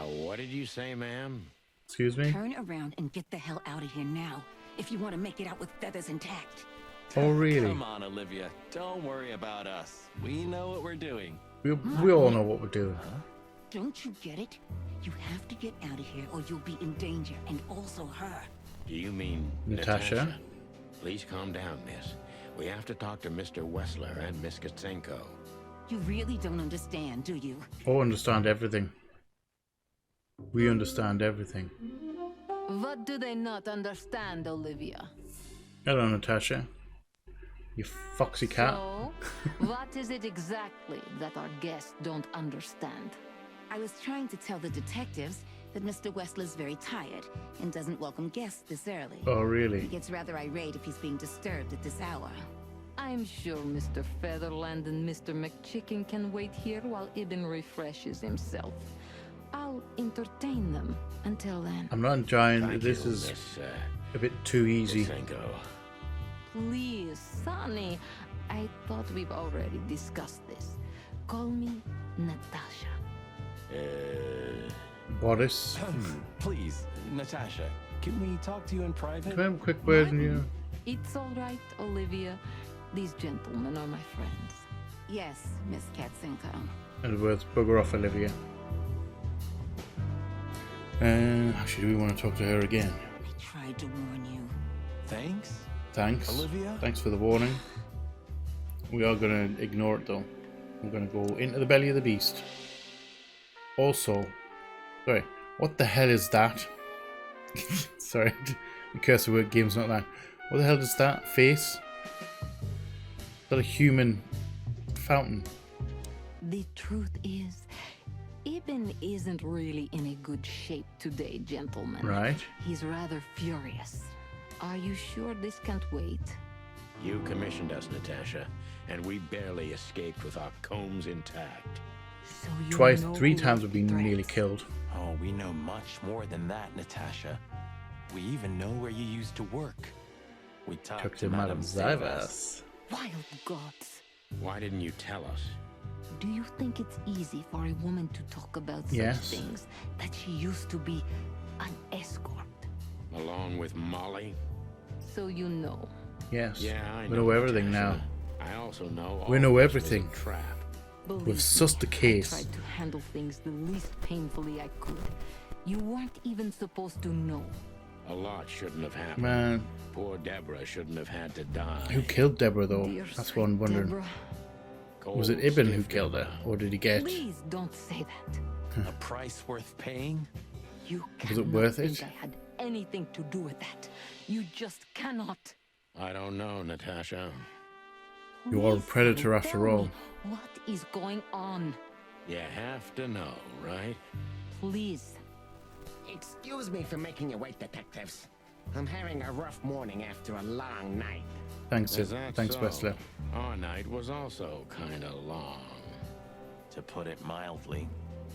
[SPEAKER 3] What did you say, ma'am?
[SPEAKER 1] Excuse me?
[SPEAKER 9] Turn around and get the hell out of here now, if you want to make it out with feathers intact.
[SPEAKER 1] Oh, really?
[SPEAKER 4] Come on, Olivia. Don't worry about us. We know what we're doing.
[SPEAKER 1] We all know what we're doing.
[SPEAKER 9] Don't you get it? You have to get out of here or you'll be in danger, and also her.
[SPEAKER 3] Do you mean
[SPEAKER 1] Natasha?
[SPEAKER 3] Please calm down, miss. We have to talk to Mr. Wessler and Miss Kutsenko.
[SPEAKER 9] You really don't understand, do you?
[SPEAKER 1] Oh, understand everything. We understand everything.
[SPEAKER 10] What do they not understand, Olivia?
[SPEAKER 1] Hello, Natasha. You foxy cat.
[SPEAKER 10] So, what is it exactly that our guests don't understand?
[SPEAKER 9] I was trying to tell the detectives that Mr. Wessler's very tired and doesn't welcome guests this early.
[SPEAKER 1] Oh,
[SPEAKER 9] He
[SPEAKER 1] really?
[SPEAKER 9] gets rather irate if he's being disturbed at this hour.
[SPEAKER 10] I'm sure Mr. Featherland and Mr. McChicken can wait here while Ibn refreshes himself. I'll entertain them until then.
[SPEAKER 1] I'm not enjoying
[SPEAKER 3] Thank
[SPEAKER 1] this.
[SPEAKER 3] you,
[SPEAKER 1] Is
[SPEAKER 3] Miss,
[SPEAKER 1] a bit too easy.
[SPEAKER 3] Kutsenko.
[SPEAKER 10] Please, Sonny. I thought we've already discussed this. Call me Natasha.
[SPEAKER 1] Boris.
[SPEAKER 4] Please, Natasha, can we talk to you in private?
[SPEAKER 1] Can I have a quick word in you?
[SPEAKER 10] It's all right, Olivia. These gentlemen are my friends.
[SPEAKER 9] Yes, Miss Katzenko.
[SPEAKER 1] In other words, bugger off, Olivia. Actually, do we want to talk to her again?
[SPEAKER 9] I tried to warn you.
[SPEAKER 4] Thanks.
[SPEAKER 1] Thanks.
[SPEAKER 4] Olivia?
[SPEAKER 1] Thanks for the warning. We are going to ignore it though. We're going to go into the belly of the beast. Also, sorry, what the hell is that? Sorry, the curse of word game's not that. What the hell is that? Face? Is that a human fountain?
[SPEAKER 10] The truth is, Ibn isn't really in a good shape today, gentlemen.
[SPEAKER 1] Right.
[SPEAKER 10] He's rather furious. Are you sure this can't wait?
[SPEAKER 3] You commissioned us, Natasha, and we barely escaped with our combs intact.
[SPEAKER 10] So you
[SPEAKER 1] Twice,
[SPEAKER 10] know
[SPEAKER 1] 3
[SPEAKER 10] who
[SPEAKER 1] times
[SPEAKER 10] wrote
[SPEAKER 1] we've
[SPEAKER 10] the
[SPEAKER 1] been nearly
[SPEAKER 10] threats.
[SPEAKER 1] killed.
[SPEAKER 4] Oh, we know much more than that, Natasha. We even know where you used to work. We talked
[SPEAKER 1] Took
[SPEAKER 4] to
[SPEAKER 1] to Madame
[SPEAKER 4] Zivas.
[SPEAKER 1] Zivas.
[SPEAKER 10] Wild gods.
[SPEAKER 3] Why didn't you tell us?
[SPEAKER 10] Do you think it's easy for a woman to talk about such
[SPEAKER 1] Yes.
[SPEAKER 10] things? That she used to be an escort?
[SPEAKER 3] Along with Molly?
[SPEAKER 10] So you know.
[SPEAKER 1] Yes.
[SPEAKER 3] Yeah, I
[SPEAKER 1] We know everything
[SPEAKER 3] Natasha.
[SPEAKER 1] now.
[SPEAKER 3] I also know
[SPEAKER 1] We
[SPEAKER 3] all
[SPEAKER 1] know
[SPEAKER 3] this was a
[SPEAKER 1] everything.
[SPEAKER 3] trap.
[SPEAKER 10] Believe
[SPEAKER 1] We've
[SPEAKER 10] me,
[SPEAKER 1] sussed the
[SPEAKER 10] I
[SPEAKER 1] case.
[SPEAKER 10] tried to handle things the least painfully I could. You weren't even supposed to know.
[SPEAKER 3] A lot shouldn't have happened.
[SPEAKER 1] Man,
[SPEAKER 3] Poor Deborah shouldn't have had to die.
[SPEAKER 1] who killed Deborah though?
[SPEAKER 10] Dear
[SPEAKER 1] That's what I'm
[SPEAKER 10] sweet
[SPEAKER 1] wondering.
[SPEAKER 10] Deborah,
[SPEAKER 1] Was it
[SPEAKER 3] Cold,
[SPEAKER 1] Ibn who
[SPEAKER 3] stiff
[SPEAKER 1] killed her?
[SPEAKER 3] Deborah.
[SPEAKER 1] Or did he get...
[SPEAKER 10] please don't say that.
[SPEAKER 4] A price worth paying?
[SPEAKER 10] You
[SPEAKER 1] Was it
[SPEAKER 10] cannot
[SPEAKER 1] worth
[SPEAKER 10] think
[SPEAKER 1] it?
[SPEAKER 10] I had anything to do with that. You just cannot.
[SPEAKER 3] I don't know, Natasha.
[SPEAKER 1] You are a
[SPEAKER 10] Please,
[SPEAKER 1] predator
[SPEAKER 10] Sonny,
[SPEAKER 1] after
[SPEAKER 10] tell
[SPEAKER 1] all.
[SPEAKER 10] me, what is going on?
[SPEAKER 3] You have to know, right?
[SPEAKER 10] Please.
[SPEAKER 6] Excuse me for making you wait, detectives. I'm having a rough morning after a long night.
[SPEAKER 1] Thanks,
[SPEAKER 3] Is that
[SPEAKER 1] thanks,
[SPEAKER 3] so?
[SPEAKER 1] Wessler.
[SPEAKER 3] Our night was also kind of long.
[SPEAKER 4] To put it mildly.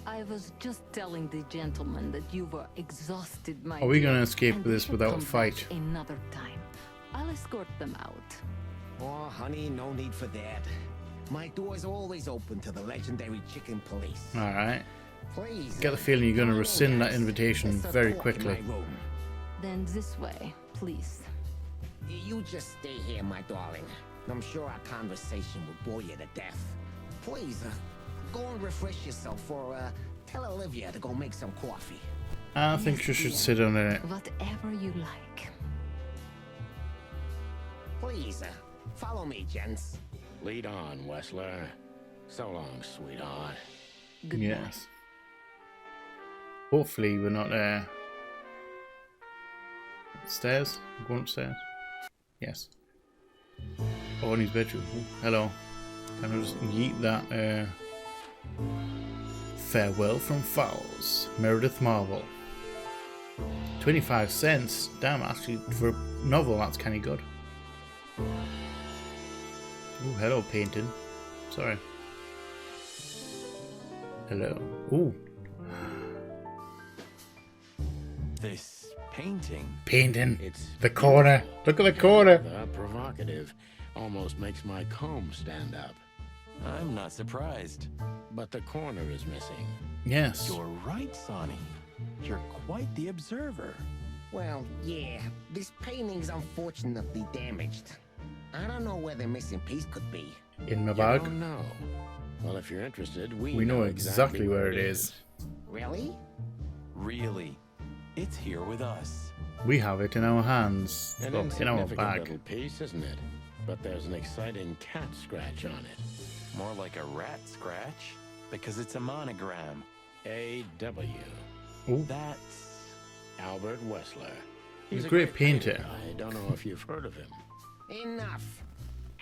[SPEAKER 10] I was just telling the gentleman that you were exhausted, my
[SPEAKER 1] Are we
[SPEAKER 10] dear,
[SPEAKER 1] gonna escape
[SPEAKER 10] and
[SPEAKER 1] with
[SPEAKER 10] we
[SPEAKER 1] this
[SPEAKER 10] should
[SPEAKER 1] without a
[SPEAKER 10] come back
[SPEAKER 1] fight?
[SPEAKER 10] another time. I'll escort them out.
[SPEAKER 6] Oh, honey, no need for that. My door's always open to the legendary chicken police.
[SPEAKER 1] Alright.
[SPEAKER 6] Please.
[SPEAKER 1] Get the feeling you're going to
[SPEAKER 6] come on,
[SPEAKER 1] rescind that
[SPEAKER 6] guys.
[SPEAKER 1] invitation
[SPEAKER 6] There's a
[SPEAKER 1] very
[SPEAKER 6] talk in
[SPEAKER 1] quickly.
[SPEAKER 6] my room.
[SPEAKER 10] Then this way, please.
[SPEAKER 6] You just stay here, my darling. I'm sure our conversation will bore you to death. Please, go and refresh yourself, or tell Olivia to go make some coffee.
[SPEAKER 1] I think you should sit on it.
[SPEAKER 10] Whatever you like.
[SPEAKER 6] Please, follow me, gents.
[SPEAKER 3] Lead on, Wessler. So long, sweetheart.
[SPEAKER 10] Good night.
[SPEAKER 1] Yes. Hopefully we're not Stairs? Going upstairs? Yes. Oh, in his bedroom. Ooh, hello. Can I just yeet that? Farewell from Fowls. Meredith Marvel. 25 cents. Damn, actually, for a novel, that's kind of good. Ooh, hello, painting. Sorry. Hello. Ooh.
[SPEAKER 4] This painting.
[SPEAKER 1] Painting.
[SPEAKER 3] It's
[SPEAKER 1] the corner. Look at the corner.
[SPEAKER 3] Provocative. Almost makes my comb stand up.
[SPEAKER 4] I'm not surprised.
[SPEAKER 3] But the corner is missing.
[SPEAKER 1] Yes.
[SPEAKER 4] You're right, Sonny. You're quite the observer.
[SPEAKER 6] Well, yeah, this painting's unfortunately damaged. I don't know where the missing piece could be.
[SPEAKER 1] In my
[SPEAKER 3] You
[SPEAKER 1] bag.
[SPEAKER 3] don't know. Well, if you're interested,
[SPEAKER 1] We know exactly where it is.
[SPEAKER 6] Really?
[SPEAKER 4] Really. It's here with us.
[SPEAKER 1] We have it in our hands.
[SPEAKER 3] An
[SPEAKER 1] Well, in our
[SPEAKER 3] insignificant
[SPEAKER 1] bag.
[SPEAKER 3] little piece, isn't it? But there's an exciting cat scratch on it.
[SPEAKER 4] More like a rat scratch, because it's a monogram.
[SPEAKER 3] A.W.
[SPEAKER 1] Ooh.
[SPEAKER 4] That's
[SPEAKER 3] Albert Wessler.
[SPEAKER 1] He's a great painter.
[SPEAKER 3] I don't know if you've heard of him.
[SPEAKER 6] Enough.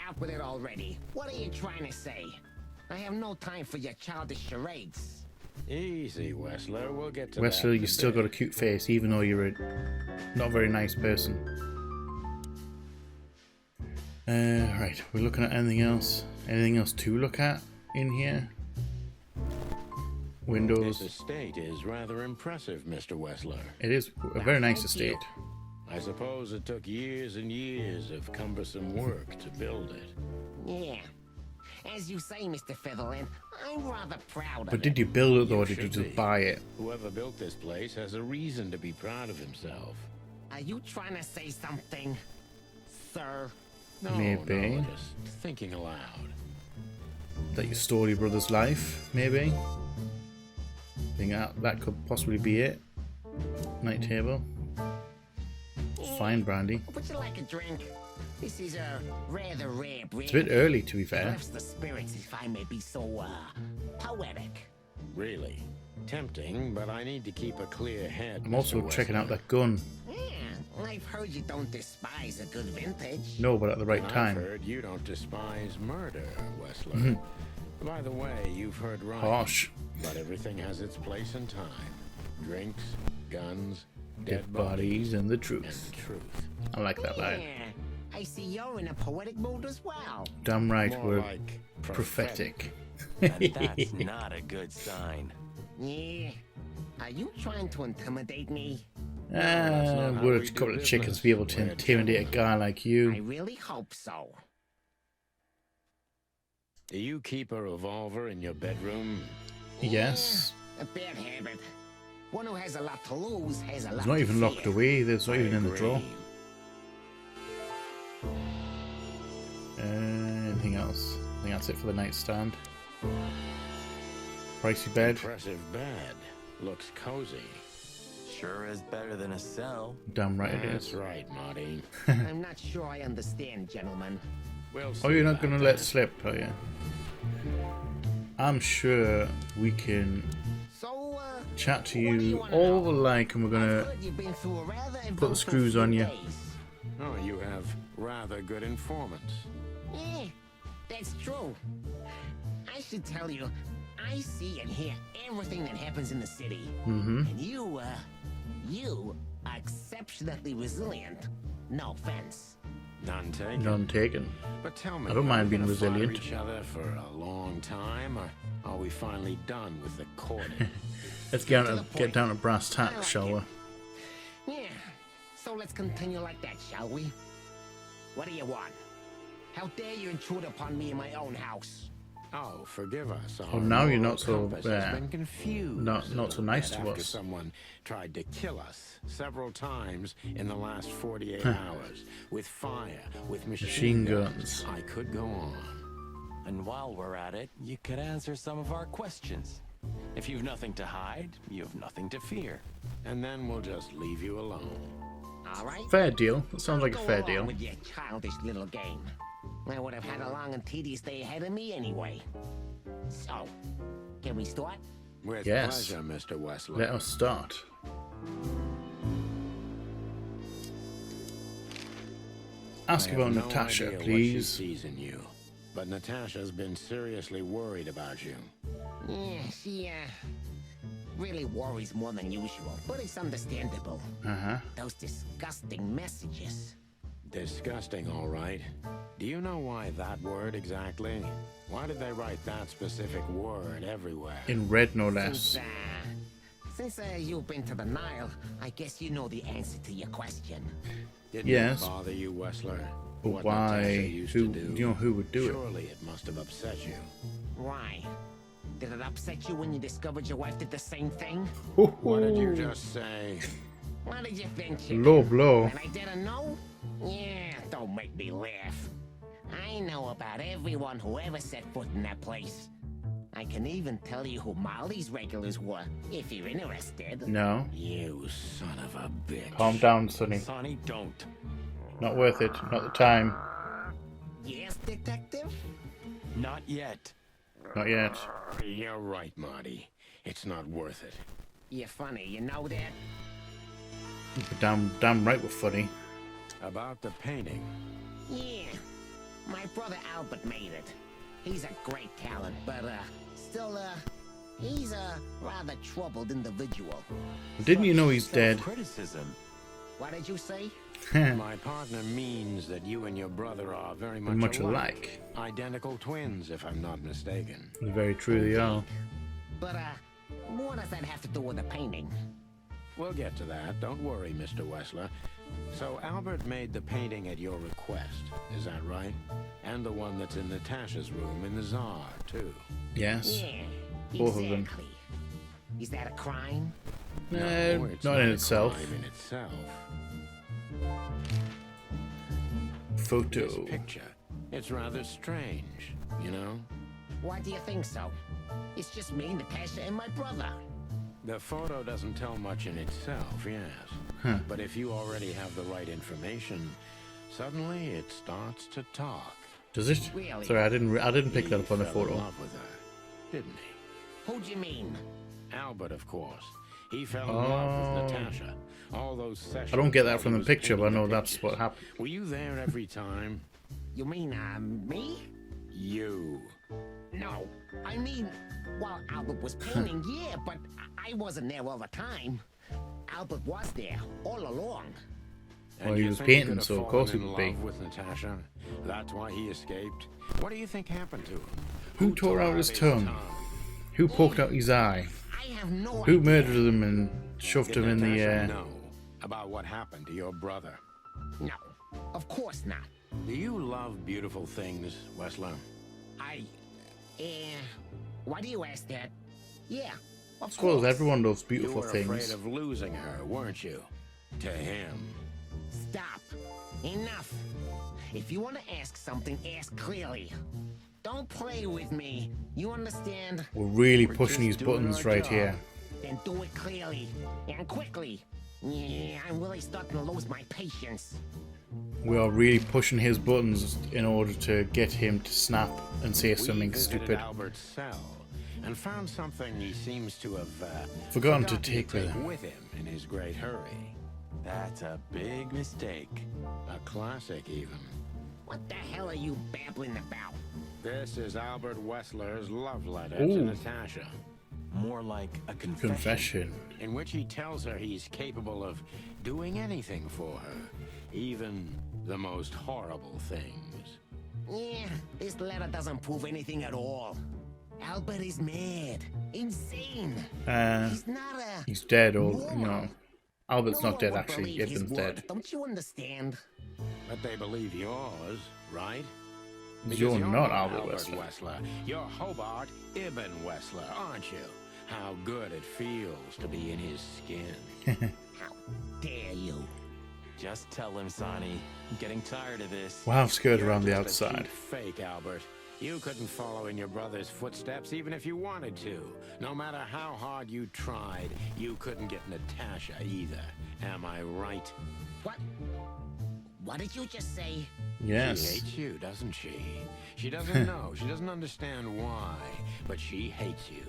[SPEAKER 6] Out with it already. What are you trying to say? I have no time for your childish charades.
[SPEAKER 3] Easy, Wessler. We'll get to
[SPEAKER 1] Wessler,
[SPEAKER 3] that
[SPEAKER 1] you still got a cute face, even though you're a not very nice person. Right, we're looking at anything else. Anything else to look at in here? Windows.
[SPEAKER 3] This estate is rather impressive, Mr. Wessler.
[SPEAKER 1] It is a very nice estate.
[SPEAKER 3] I suppose it took years and years of cumbersome work to build it.
[SPEAKER 6] Yeah. As you say, Mr. Featherland, I'm rather proud of
[SPEAKER 1] But
[SPEAKER 6] it.
[SPEAKER 1] did you build it, or
[SPEAKER 3] You
[SPEAKER 1] did you
[SPEAKER 3] should
[SPEAKER 1] just
[SPEAKER 3] be.
[SPEAKER 1] buy it?
[SPEAKER 3] Whoever built this place has a reason to be proud of himself.
[SPEAKER 6] Are you trying to say something, sir?
[SPEAKER 3] No,
[SPEAKER 1] Maybe.
[SPEAKER 3] no, just thinking aloud.
[SPEAKER 1] That your story brother's life, maybe? I think that could possibly be it. Night table. Fine brandy.
[SPEAKER 6] Would you like a drink? This is a rather rare breed.
[SPEAKER 1] It's a bit early, to be fair.
[SPEAKER 6] Lifts the spirits, if I may be so, poetic.
[SPEAKER 3] Really. Tempting, but I need to keep a clear head.
[SPEAKER 1] I'm also
[SPEAKER 3] Mr.
[SPEAKER 1] checking out
[SPEAKER 3] Wessler.
[SPEAKER 1] that gun.
[SPEAKER 6] Yeah, I've heard you don't despise a good vintage.
[SPEAKER 1] No, but at the right
[SPEAKER 3] And
[SPEAKER 1] time.
[SPEAKER 3] I've heard you don't despise murder, Wessler. By the way, you've heard right.
[SPEAKER 1] Harsh.
[SPEAKER 3] But everything has its place and time. Drinks, guns,
[SPEAKER 1] Dead bodies and the truth.
[SPEAKER 3] and the truth.
[SPEAKER 1] I like that line.
[SPEAKER 6] Yeah, I see you're in a poetic mood as well.
[SPEAKER 1] Damn right,
[SPEAKER 3] More
[SPEAKER 1] we're
[SPEAKER 3] like
[SPEAKER 1] prophetic.
[SPEAKER 4] And that's not a good sign.
[SPEAKER 6] Yeah. Are you trying to intimidate me?
[SPEAKER 3] not how
[SPEAKER 1] We're
[SPEAKER 3] we
[SPEAKER 1] a couple
[SPEAKER 3] do
[SPEAKER 1] of chickens
[SPEAKER 3] business.
[SPEAKER 1] to be able to
[SPEAKER 3] We're
[SPEAKER 1] intimidate a
[SPEAKER 3] gentlemen.
[SPEAKER 1] guy like
[SPEAKER 6] I
[SPEAKER 1] you.
[SPEAKER 6] really hope so.
[SPEAKER 3] Do you keep a revolver in your bedroom?
[SPEAKER 1] Yes.
[SPEAKER 6] Yeah, a bad habit. One who has a lot to lose has a lot
[SPEAKER 1] It's not
[SPEAKER 6] to
[SPEAKER 1] even locked
[SPEAKER 6] fear.
[SPEAKER 1] away. There's not
[SPEAKER 3] I
[SPEAKER 1] even in the
[SPEAKER 3] agree.
[SPEAKER 1] drawer. Anything else? I think that's it for the nightstand. Pricey bed.
[SPEAKER 3] Impressive bed. Looks cozy.
[SPEAKER 4] Sure is better than a cell.
[SPEAKER 1] Damn right it
[SPEAKER 3] That's
[SPEAKER 1] is.
[SPEAKER 3] right, Marty.
[SPEAKER 6] I'm not sure I understand, gentlemen.
[SPEAKER 3] We'll
[SPEAKER 1] Oh,
[SPEAKER 3] see
[SPEAKER 1] you're not
[SPEAKER 3] about
[SPEAKER 1] going to let
[SPEAKER 3] that.
[SPEAKER 1] slip, are you? I'm sure we can
[SPEAKER 6] So,
[SPEAKER 1] chat to
[SPEAKER 6] what do
[SPEAKER 1] you
[SPEAKER 6] wanna
[SPEAKER 1] all
[SPEAKER 6] know?
[SPEAKER 1] the like, and we're going
[SPEAKER 6] I've
[SPEAKER 1] to
[SPEAKER 6] heard you've been through a rather
[SPEAKER 1] put the
[SPEAKER 6] eventful
[SPEAKER 1] screws
[SPEAKER 6] few
[SPEAKER 1] on you.
[SPEAKER 6] days.
[SPEAKER 3] Oh, you have rather good informants.
[SPEAKER 6] Yeah, that's true. I should tell you, I see and hear everything that happens in the city.
[SPEAKER 1] Mm-hmm.
[SPEAKER 6] And you are exceptionally resilient. No offense.
[SPEAKER 3] None taken.
[SPEAKER 1] None taken.
[SPEAKER 3] But tell me,
[SPEAKER 1] I don't mind
[SPEAKER 3] are we
[SPEAKER 1] being
[SPEAKER 3] gonna fire
[SPEAKER 1] resilient.
[SPEAKER 3] each other for a long time, or are we finally done with the courting?
[SPEAKER 1] Let's get down to brass tacks, shall we?
[SPEAKER 6] Yeah, so let's continue like that, shall we? What do you want? How dare you intrude upon me in my own house?
[SPEAKER 3] Oh, forgive us.
[SPEAKER 1] Oh, now you're
[SPEAKER 3] moral
[SPEAKER 1] not so,
[SPEAKER 3] compass has been confused.
[SPEAKER 1] not so nice
[SPEAKER 3] that
[SPEAKER 1] to
[SPEAKER 3] after
[SPEAKER 1] us.
[SPEAKER 3] Someone tried to kill us several times in the last 48 hours with fire, with machine
[SPEAKER 1] guns.
[SPEAKER 3] I could go on.
[SPEAKER 4] And while we're at it, you could answer some of our questions. If you've nothing to hide, you have nothing to fear.
[SPEAKER 3] And then we'll just leave you alone.
[SPEAKER 6] All right?
[SPEAKER 1] Fair deal. That sounds like a
[SPEAKER 6] Go
[SPEAKER 1] fair
[SPEAKER 6] along
[SPEAKER 1] deal.
[SPEAKER 6] with your childish little game. I would have had a long and tedious day ahead of me anyway. So, can we start?
[SPEAKER 3] With
[SPEAKER 1] Yes.
[SPEAKER 3] pleasure, Mr. Wessler.
[SPEAKER 1] Let us start. Ask
[SPEAKER 3] I
[SPEAKER 1] about
[SPEAKER 3] have no
[SPEAKER 1] Natasha,
[SPEAKER 3] idea
[SPEAKER 1] please.
[SPEAKER 3] What she sees in you, but Natasha's been seriously worried about you.
[SPEAKER 6] Yeah, she, really worries more than usual, but it's understandable. Those disgusting messages.
[SPEAKER 3] Disgusting, all right. Do you know why that word exactly? Why did they write that specific word everywhere?
[SPEAKER 1] In red, no less.
[SPEAKER 6] Since you've been to the Nile, I guess you know the answer to your question.
[SPEAKER 3] Didn't
[SPEAKER 1] Yes.
[SPEAKER 3] it bother you, Wessler?
[SPEAKER 1] But
[SPEAKER 3] What
[SPEAKER 1] why?
[SPEAKER 3] Natasha used
[SPEAKER 1] Who?
[SPEAKER 3] to do?
[SPEAKER 1] Do you know who would do it?
[SPEAKER 3] Surely it must have upset you.
[SPEAKER 6] Why? Did it upset you when you discovered your wife did the same thing?
[SPEAKER 3] What did you just say?
[SPEAKER 6] What did you think, chicken?
[SPEAKER 1] Low blow.
[SPEAKER 6] That I didn't know? Yeah, don't make me laugh. I know about everyone who ever set foot in that place. I can even tell you who Molly's regulars were, if you're interested.
[SPEAKER 1] No.
[SPEAKER 3] You son of a bitch.
[SPEAKER 1] Calm down, Sonny.
[SPEAKER 4] Sonny, don't.
[SPEAKER 1] Not worth it. Not the time.
[SPEAKER 6] Yes, detective?
[SPEAKER 4] Not yet.
[SPEAKER 1] Not yet.
[SPEAKER 3] You're right, Marty. It's not worth it.
[SPEAKER 6] You're funny, you know that?
[SPEAKER 1] Damn right we're funny.
[SPEAKER 3] About the painting.
[SPEAKER 6] Yeah. My brother Albert made it. He's a great talent, but, still, he's a rather troubled individual.
[SPEAKER 1] Didn't you know he's dead?
[SPEAKER 4] Criticism.
[SPEAKER 6] What did you say?
[SPEAKER 3] My partner means that you and your brother are very much
[SPEAKER 1] alike.
[SPEAKER 3] Identical twins, if I'm not mistaken.
[SPEAKER 1] Very true they are.
[SPEAKER 6] But, what does that have to do with the painting?
[SPEAKER 3] We'll get to that. Don't worry, Mr. Wessler. So Albert made the painting at your request, is that right? And the one that's in Natasha's room in the Tsar, too.
[SPEAKER 1] Yes.
[SPEAKER 6] Yeah,
[SPEAKER 1] Both of them.
[SPEAKER 6] exactly. Is that a crime?
[SPEAKER 3] No, it's
[SPEAKER 1] not in
[SPEAKER 3] a
[SPEAKER 1] itself.
[SPEAKER 3] crime in itself.
[SPEAKER 1] Photo.
[SPEAKER 3] This picture, it's rather strange, you know?
[SPEAKER 6] Why do you think so? It's just me, Natasha, and my brother.
[SPEAKER 3] The photo doesn't tell much in itself, yes.
[SPEAKER 1] Huh.
[SPEAKER 3] But if you already have the right information, suddenly it starts to talk.
[SPEAKER 1] Does it?
[SPEAKER 6] Really?
[SPEAKER 1] Sorry, I didn't pick that up on the
[SPEAKER 3] He fell in
[SPEAKER 1] photo.
[SPEAKER 3] love with her, didn't he?
[SPEAKER 6] Who'd you mean?
[SPEAKER 3] Albert, of course. He fell in love with Natasha. All those sessions.
[SPEAKER 1] I don't get that
[SPEAKER 3] while
[SPEAKER 1] from
[SPEAKER 3] he
[SPEAKER 1] the
[SPEAKER 3] was
[SPEAKER 1] picture, but I
[SPEAKER 3] painting
[SPEAKER 1] know
[SPEAKER 3] the
[SPEAKER 1] that's
[SPEAKER 3] pictures.
[SPEAKER 1] what happened.
[SPEAKER 3] Were you there every time?
[SPEAKER 6] You mean, me?
[SPEAKER 3] You.
[SPEAKER 6] No. I mean, while Albert was painting, yeah, but I wasn't there all the time. Albert was there, all along.
[SPEAKER 3] And
[SPEAKER 1] Well, he
[SPEAKER 3] you
[SPEAKER 1] was
[SPEAKER 3] think he
[SPEAKER 1] painting,
[SPEAKER 3] could have
[SPEAKER 1] so of course he
[SPEAKER 3] fallen
[SPEAKER 1] would
[SPEAKER 3] in
[SPEAKER 1] be.
[SPEAKER 3] love with Natasha? That's why he escaped? What do you think happened to him?
[SPEAKER 1] Who tore out his tongue? Who poked out his eye?
[SPEAKER 6] I have no
[SPEAKER 1] Who
[SPEAKER 6] idea.
[SPEAKER 1] murdered him and shoved
[SPEAKER 3] Did
[SPEAKER 1] him in the
[SPEAKER 3] Natasha
[SPEAKER 1] air?
[SPEAKER 3] know about what happened to your brother?
[SPEAKER 6] No, of course not.
[SPEAKER 3] Do you love beautiful things, Wessler?
[SPEAKER 6] Why do you ask that? Yeah, of
[SPEAKER 1] I suppose
[SPEAKER 6] course.
[SPEAKER 1] everyone loves
[SPEAKER 3] You
[SPEAKER 1] beautiful
[SPEAKER 3] were
[SPEAKER 1] things.
[SPEAKER 3] afraid of losing her, weren't you? To him.
[SPEAKER 6] Stop. Enough. If you want to ask something, ask clearly. Don't play with me. You understand?
[SPEAKER 1] We're really
[SPEAKER 3] We're
[SPEAKER 1] pushing
[SPEAKER 3] just
[SPEAKER 1] these
[SPEAKER 3] doing
[SPEAKER 1] buttons
[SPEAKER 3] our
[SPEAKER 1] right
[SPEAKER 3] job.
[SPEAKER 1] here.
[SPEAKER 6] Then do it clearly and quickly. Yeah, I'm really starting to lose my patience.
[SPEAKER 1] We are really pushing his buttons in order to get him to snap and say something
[SPEAKER 3] We visited
[SPEAKER 1] stupid.
[SPEAKER 3] Albert's cell and found something he seems to have
[SPEAKER 1] Forgotten to take with him.
[SPEAKER 3] in his great hurry.
[SPEAKER 4] That's a big mistake.
[SPEAKER 3] A classic, even.
[SPEAKER 6] What the hell are you babbling about?
[SPEAKER 3] This is Albert Wessler's love letter
[SPEAKER 1] Ooh.
[SPEAKER 3] to Natasha,
[SPEAKER 4] More like a confession.
[SPEAKER 1] Confession.
[SPEAKER 3] in which he tells her he's capable of doing anything for her, even the most horrible things.
[SPEAKER 6] Yeah, this letter doesn't prove anything at all. Albert is mad. Insane. He's not a...
[SPEAKER 1] He's dead, or
[SPEAKER 6] moron.
[SPEAKER 1] you know, Albert's
[SPEAKER 6] No
[SPEAKER 1] not
[SPEAKER 6] one
[SPEAKER 1] dead
[SPEAKER 6] would
[SPEAKER 1] actually.
[SPEAKER 6] believe his
[SPEAKER 1] Ibn's
[SPEAKER 6] word.
[SPEAKER 1] dead.
[SPEAKER 6] Don't you understand?
[SPEAKER 3] But they believe yours, right?
[SPEAKER 1] You're not
[SPEAKER 3] Albert
[SPEAKER 1] Albert Wessler.
[SPEAKER 3] Wessler. You're Hobart Ibn Wessler, aren't you? How good it feels to be in his skin.
[SPEAKER 6] How dare you?
[SPEAKER 4] Just tell him, Sonny. I'm getting tired of this.
[SPEAKER 1] We'll have skirt
[SPEAKER 3] You're
[SPEAKER 1] around the
[SPEAKER 3] just a
[SPEAKER 1] outside.
[SPEAKER 3] cheap fake, Albert. You couldn't follow in your brother's footsteps even if you wanted to. No matter how hard you tried, you couldn't get Natasha either. Am I right?
[SPEAKER 6] What? What did you just say?
[SPEAKER 1] Yes.
[SPEAKER 3] She hates you, doesn't she? She doesn't know. She doesn't understand why. But she hates you.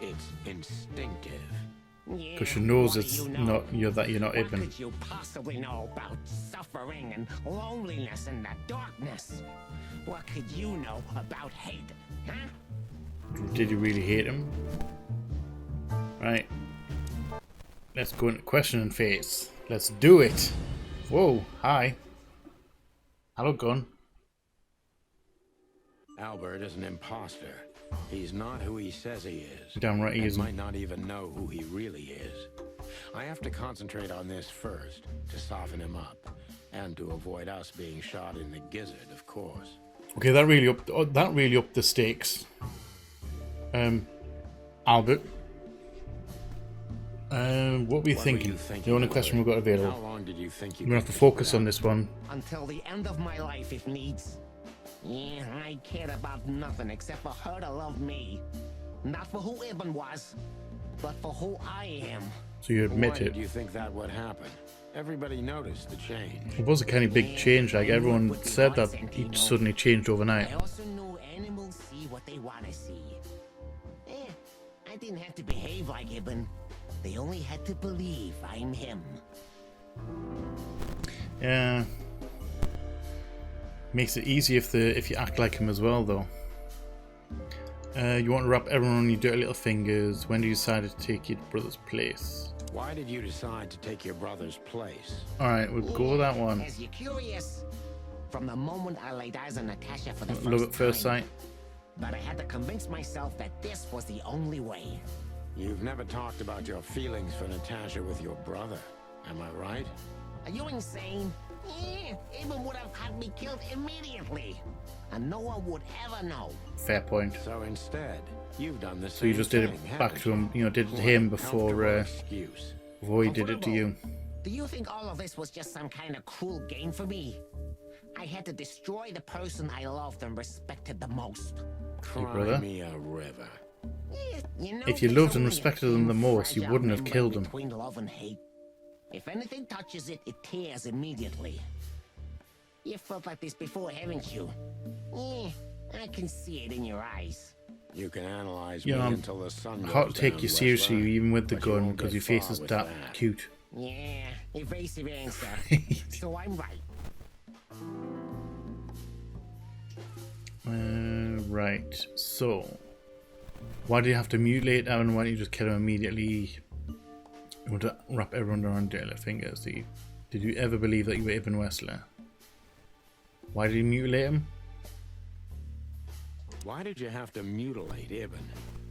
[SPEAKER 3] It's instinctive.
[SPEAKER 1] Because she knows it's not you're not
[SPEAKER 6] What
[SPEAKER 1] Ibn.
[SPEAKER 6] could you possibly know about suffering and loneliness and the darkness? What could you know about hate, huh?
[SPEAKER 1] Did you really hate him? Right. Let's go into question and face. Let's do it. Whoa, hi. Hello, gun.
[SPEAKER 3] Albert is an imposter. He's not who he says he is.
[SPEAKER 1] Damn right he
[SPEAKER 3] and
[SPEAKER 1] isn't.
[SPEAKER 3] might not even know who he really is. I have to concentrate on this first, to soften him up. And to avoid us being shot in the gizzard, of course.
[SPEAKER 1] Okay, that really upped the stakes. Albert. What were you thinking? The only question we've got available.
[SPEAKER 3] How long did you think you
[SPEAKER 1] We're gonna have to focus on this one.
[SPEAKER 6] Until the end of my life, if needs. Yeah, I cared about nothing except for her to love me. Not for who Ibn was, but for who I am.
[SPEAKER 1] So you admit
[SPEAKER 3] Why
[SPEAKER 1] it.
[SPEAKER 3] did you think that would happen? Everybody noticed the change.
[SPEAKER 1] It was a kind of big change. Like everyone said that he suddenly changed overnight.
[SPEAKER 6] I also knew animals see what they want to see. I didn't have to behave like Ibn. They only had to believe I'm him.
[SPEAKER 1] Yeah. Makes it easy if you act like him as well, though. You want to wrap everyone on your dirty little fingers. When do you decide to take your brother's place?
[SPEAKER 3] Why did you decide to take your brother's place?
[SPEAKER 1] Alright, we'll go with that one.
[SPEAKER 6] As you're curious, from the moment I laid eyes on Natasha for the first
[SPEAKER 1] Love at first
[SPEAKER 6] time,
[SPEAKER 1] sight.
[SPEAKER 6] but I had to convince myself that this was the only way.
[SPEAKER 3] You've never talked about your feelings for Natasha with your brother. Am I right?
[SPEAKER 6] Are you insane? Ibn would have had me killed immediately, and no one would ever know.
[SPEAKER 1] Fair point.
[SPEAKER 3] So instead, you've done the same
[SPEAKER 1] So you just did
[SPEAKER 3] thing,
[SPEAKER 1] it back
[SPEAKER 3] haven't
[SPEAKER 1] to him, did it to
[SPEAKER 3] What
[SPEAKER 1] him
[SPEAKER 3] a
[SPEAKER 1] before
[SPEAKER 3] comfortable excuse.
[SPEAKER 1] he did it to you.
[SPEAKER 6] Do you think all of this was just some kind of cruel game for me? I had to destroy the person I loved and respected the most.
[SPEAKER 1] Your
[SPEAKER 3] Cry
[SPEAKER 1] brother?
[SPEAKER 3] me a river.
[SPEAKER 1] If you loved and respected him the most, you wouldn't have killed him.
[SPEAKER 6] Between love and hate. If anything touches it, it tears immediately. You felt like this before, haven't you? I can see it in your eyes.
[SPEAKER 3] You can analyze
[SPEAKER 1] You
[SPEAKER 3] me
[SPEAKER 1] know,
[SPEAKER 3] until the sun goes
[SPEAKER 1] hard to take
[SPEAKER 3] down,
[SPEAKER 1] you seriously,
[SPEAKER 3] Wesler,
[SPEAKER 1] even with the
[SPEAKER 3] but you
[SPEAKER 1] gun,
[SPEAKER 3] won't
[SPEAKER 1] because
[SPEAKER 3] get
[SPEAKER 1] your face
[SPEAKER 3] far
[SPEAKER 1] is
[SPEAKER 3] with
[SPEAKER 1] that
[SPEAKER 3] that.
[SPEAKER 1] cute.
[SPEAKER 6] Yeah, evasive answer. So I'm right.
[SPEAKER 1] Right, so why do you have to mutilate Alan? Why don't you just kill him immediately? You want to wrap everyone around their little fingers. Did you ever believe that you were Ibn Wessler? Why did you mutilate him?
[SPEAKER 3] Why did you have to mutilate Ibn?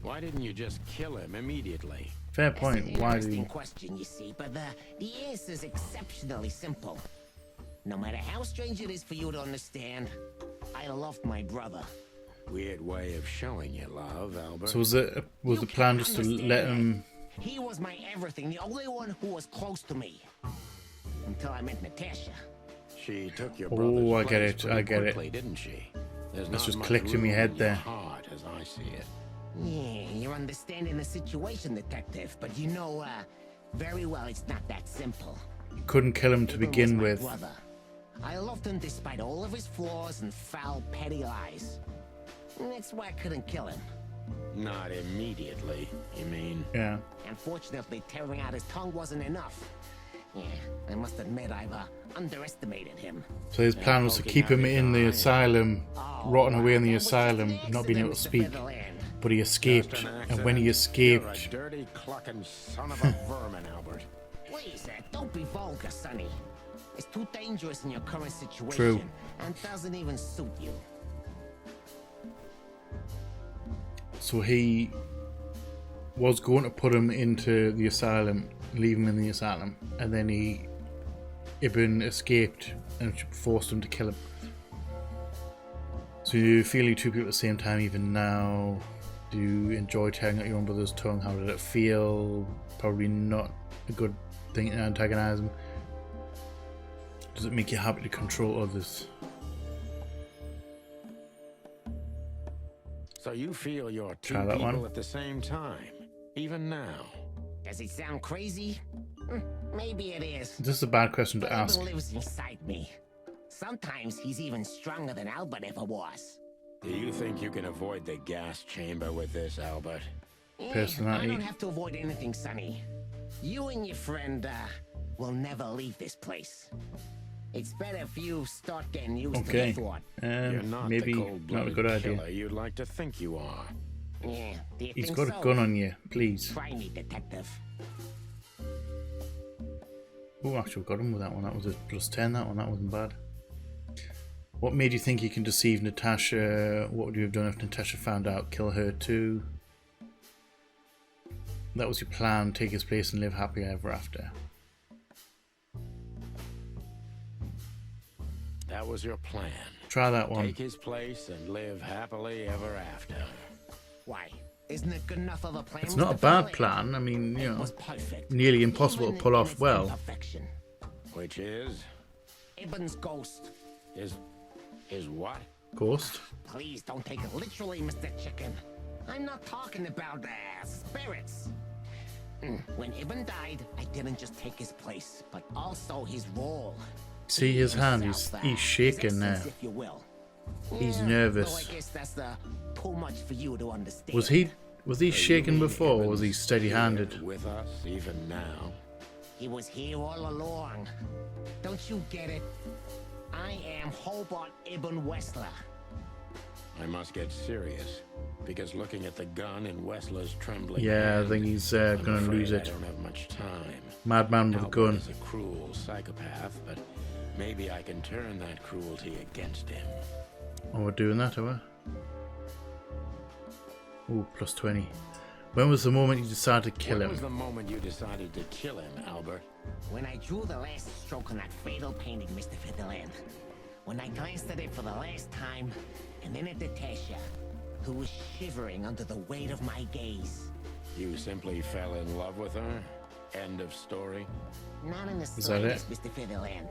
[SPEAKER 3] Why didn't you just kill him immediately?
[SPEAKER 1] Fair
[SPEAKER 6] That's
[SPEAKER 1] point.
[SPEAKER 6] an
[SPEAKER 1] Why did
[SPEAKER 6] interesting
[SPEAKER 1] you?
[SPEAKER 6] question, you see, but the answer is exceptionally simple. No matter how strange it is for you to understand, I loved my brother.
[SPEAKER 3] Weird way of showing your love, Albert.
[SPEAKER 1] So was the plan just to let him?
[SPEAKER 6] He was my everything, the only one who was close to me. Until I met Natasha.
[SPEAKER 3] She took your
[SPEAKER 1] Oh,
[SPEAKER 3] brother's
[SPEAKER 1] I get
[SPEAKER 3] place
[SPEAKER 1] it,
[SPEAKER 3] pretty
[SPEAKER 1] I get it.
[SPEAKER 3] quickly, didn't she? There's
[SPEAKER 1] That's
[SPEAKER 3] not
[SPEAKER 1] just
[SPEAKER 3] much
[SPEAKER 1] clicked in my
[SPEAKER 3] room
[SPEAKER 1] head
[SPEAKER 3] your
[SPEAKER 1] there.
[SPEAKER 3] heart, as I see it.
[SPEAKER 6] Yeah, you're understanding the situation, detective, but you know, very well it's not that simple.
[SPEAKER 1] You couldn't kill him to
[SPEAKER 6] Ibn was
[SPEAKER 1] begin
[SPEAKER 6] my
[SPEAKER 1] with.
[SPEAKER 6] brother. I loved him despite all of his flaws and foul, petty lies. And that's why I couldn't kill him.
[SPEAKER 3] Not immediately, you mean?
[SPEAKER 1] Yeah.
[SPEAKER 6] Unfortunately, tearing out his tongue wasn't enough. Yeah, I must admit I've underestimated him.
[SPEAKER 1] So his plan was to keep him in the asylum, rotting away in the asylum, not being able to speak. But he escaped, and when he
[SPEAKER 3] You're a
[SPEAKER 1] escaped,
[SPEAKER 3] dirty, clucking son of a vermin, Albert.
[SPEAKER 6] Please, don't be vulgar, Sonny. It's too dangerous in your current situation.
[SPEAKER 1] True.
[SPEAKER 6] And doesn't even suit you.
[SPEAKER 1] so he was going to put him into the asylum, leave him in the asylum, and then Ibn escaped and forced him to kill him. So you feel you two people at the same time even now? Do you enjoy tearing out your own brother's tongue? How did it feel? Probably not a good thing to antagonize him. Does it make you happy to control others?
[SPEAKER 3] So you feel you're two
[SPEAKER 1] Try that
[SPEAKER 3] people
[SPEAKER 1] one.
[SPEAKER 3] at the same time, even now.
[SPEAKER 6] Does it sound crazy? Maybe it is.
[SPEAKER 1] This is a bad question to
[SPEAKER 6] But
[SPEAKER 1] ask.
[SPEAKER 6] Ibn lives inside me. Sometimes he's even stronger than Albert ever was.
[SPEAKER 3] Do you think you can avoid the gas chamber with this, Albert?
[SPEAKER 6] I
[SPEAKER 1] Personality.
[SPEAKER 6] don't have to avoid anything, Sonny. You and your friend, will never leave this place. It's better if you start getting used to the thought.
[SPEAKER 3] You're not
[SPEAKER 1] maybe
[SPEAKER 3] the cold-blooded
[SPEAKER 1] not a good
[SPEAKER 3] killer
[SPEAKER 1] idea.
[SPEAKER 3] you'd like to think you are.
[SPEAKER 6] Yeah, do you
[SPEAKER 1] He's
[SPEAKER 6] think
[SPEAKER 1] got
[SPEAKER 6] so?
[SPEAKER 1] a gun on you, please.
[SPEAKER 6] Try me, detective.
[SPEAKER 1] Oh, actually, got him with that one. That was a +10. That one, that wasn't bad. What made you think you can deceive Natasha? What would you have done if Natasha found out? Kill her too? That was your plan. Take his place and live happy ever after.
[SPEAKER 3] That was your plan.
[SPEAKER 1] Try that one.
[SPEAKER 3] Take his place and live happily ever after.
[SPEAKER 6] Why? Isn't it good enough of a plan?
[SPEAKER 1] It's not a
[SPEAKER 6] Mr.
[SPEAKER 1] bad
[SPEAKER 6] Finley?
[SPEAKER 1] plan. I mean, you
[SPEAKER 6] It
[SPEAKER 1] know,
[SPEAKER 6] was perfect.
[SPEAKER 1] nearly impossible to
[SPEAKER 6] Even
[SPEAKER 1] pull
[SPEAKER 6] in
[SPEAKER 1] off
[SPEAKER 6] its
[SPEAKER 1] well.
[SPEAKER 6] imperfection.
[SPEAKER 3] Which is?
[SPEAKER 6] Ibn's ghost.
[SPEAKER 3] Is what?
[SPEAKER 1] Ghost.
[SPEAKER 6] Please don't take it literally, Mr. Chicken. I'm not talking about spirits. When Ibn died, I didn't just take his place, but also his role.
[SPEAKER 1] See his hand.
[SPEAKER 6] Himself,
[SPEAKER 1] He's shaking
[SPEAKER 6] his
[SPEAKER 1] there.
[SPEAKER 6] essence, if you will.
[SPEAKER 1] He's
[SPEAKER 6] Yeah,
[SPEAKER 1] nervous.
[SPEAKER 6] though I guess that's too much for you to understand.
[SPEAKER 1] Was he
[SPEAKER 3] So you
[SPEAKER 1] shaken
[SPEAKER 3] mean
[SPEAKER 1] before, or was he
[SPEAKER 3] Ibn's
[SPEAKER 1] steady-handed?
[SPEAKER 3] here with us even now?
[SPEAKER 6] He was here all along. Don't you get it? I am Hobart Ibn Wessler.
[SPEAKER 3] I must get serious, because looking at the gun in Wessler's trembling
[SPEAKER 1] Yeah, I
[SPEAKER 3] hand,
[SPEAKER 1] think he's
[SPEAKER 3] I'm
[SPEAKER 1] gonna
[SPEAKER 3] afraid
[SPEAKER 1] lose
[SPEAKER 3] I
[SPEAKER 1] it.
[SPEAKER 3] don't have much time.
[SPEAKER 1] Madman with a
[SPEAKER 3] Albert
[SPEAKER 1] gun.
[SPEAKER 3] is a cruel psychopath, but maybe I can turn that cruelty against him.
[SPEAKER 1] Oh, we're doing that, are we? Ooh, +20. When was the moment you decided to kill
[SPEAKER 3] When
[SPEAKER 1] him?
[SPEAKER 3] was the moment you decided to kill him, Albert?
[SPEAKER 6] When I drew the last stroke on that fatal painting, Mr. Fiddleland. When I glanced at it for the last time, and then at Natasha, who was shivering under the weight of my gaze.
[SPEAKER 3] You simply fell in love with her? End of story?
[SPEAKER 6] Not in the
[SPEAKER 1] that it?
[SPEAKER 6] slightest, Mr. Fiddleland.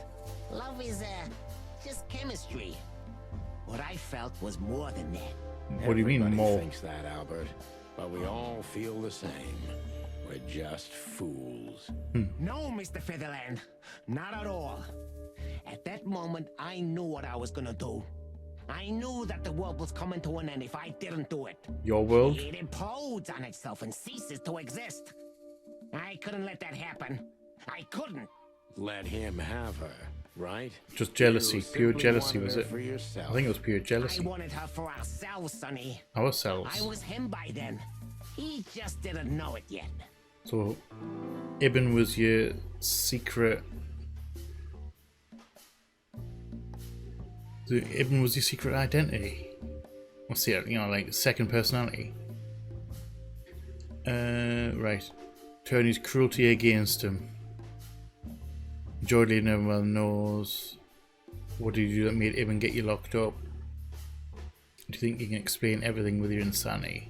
[SPEAKER 6] Love is, just chemistry. What I felt was more than that.
[SPEAKER 1] What do you mean,
[SPEAKER 3] Everybody
[SPEAKER 1] more?
[SPEAKER 3] thinks that, Albert, but we all feel the same. We're just fools.
[SPEAKER 6] No, Mr. Featherland. Not at all. At that moment, I knew what I was gonna do. I knew that the world was coming to an end if I didn't do it.
[SPEAKER 1] Your world?
[SPEAKER 6] It implodes on itself and ceases to exist. I couldn't let that happen. I couldn't.
[SPEAKER 3] Let him have her, right?
[SPEAKER 1] Just jealousy,
[SPEAKER 3] You
[SPEAKER 1] pure
[SPEAKER 3] simply
[SPEAKER 1] jealousy,
[SPEAKER 3] wanted
[SPEAKER 1] was
[SPEAKER 3] her
[SPEAKER 1] it?
[SPEAKER 3] for yourself.
[SPEAKER 1] I think it was pure
[SPEAKER 6] I
[SPEAKER 1] jealousy.
[SPEAKER 6] wanted her for ourselves, Sonny.
[SPEAKER 1] Ourselves.
[SPEAKER 6] I was him by then. He just didn't know it yet.
[SPEAKER 1] So, Ibn was your secret. So Ibn was your secret identity. What's the, you know, like second personality? Right. Turn his cruelty against him. Jordy never well knows. What did you do that made Ibn get you locked up? Do you think you can explain everything with your insanity?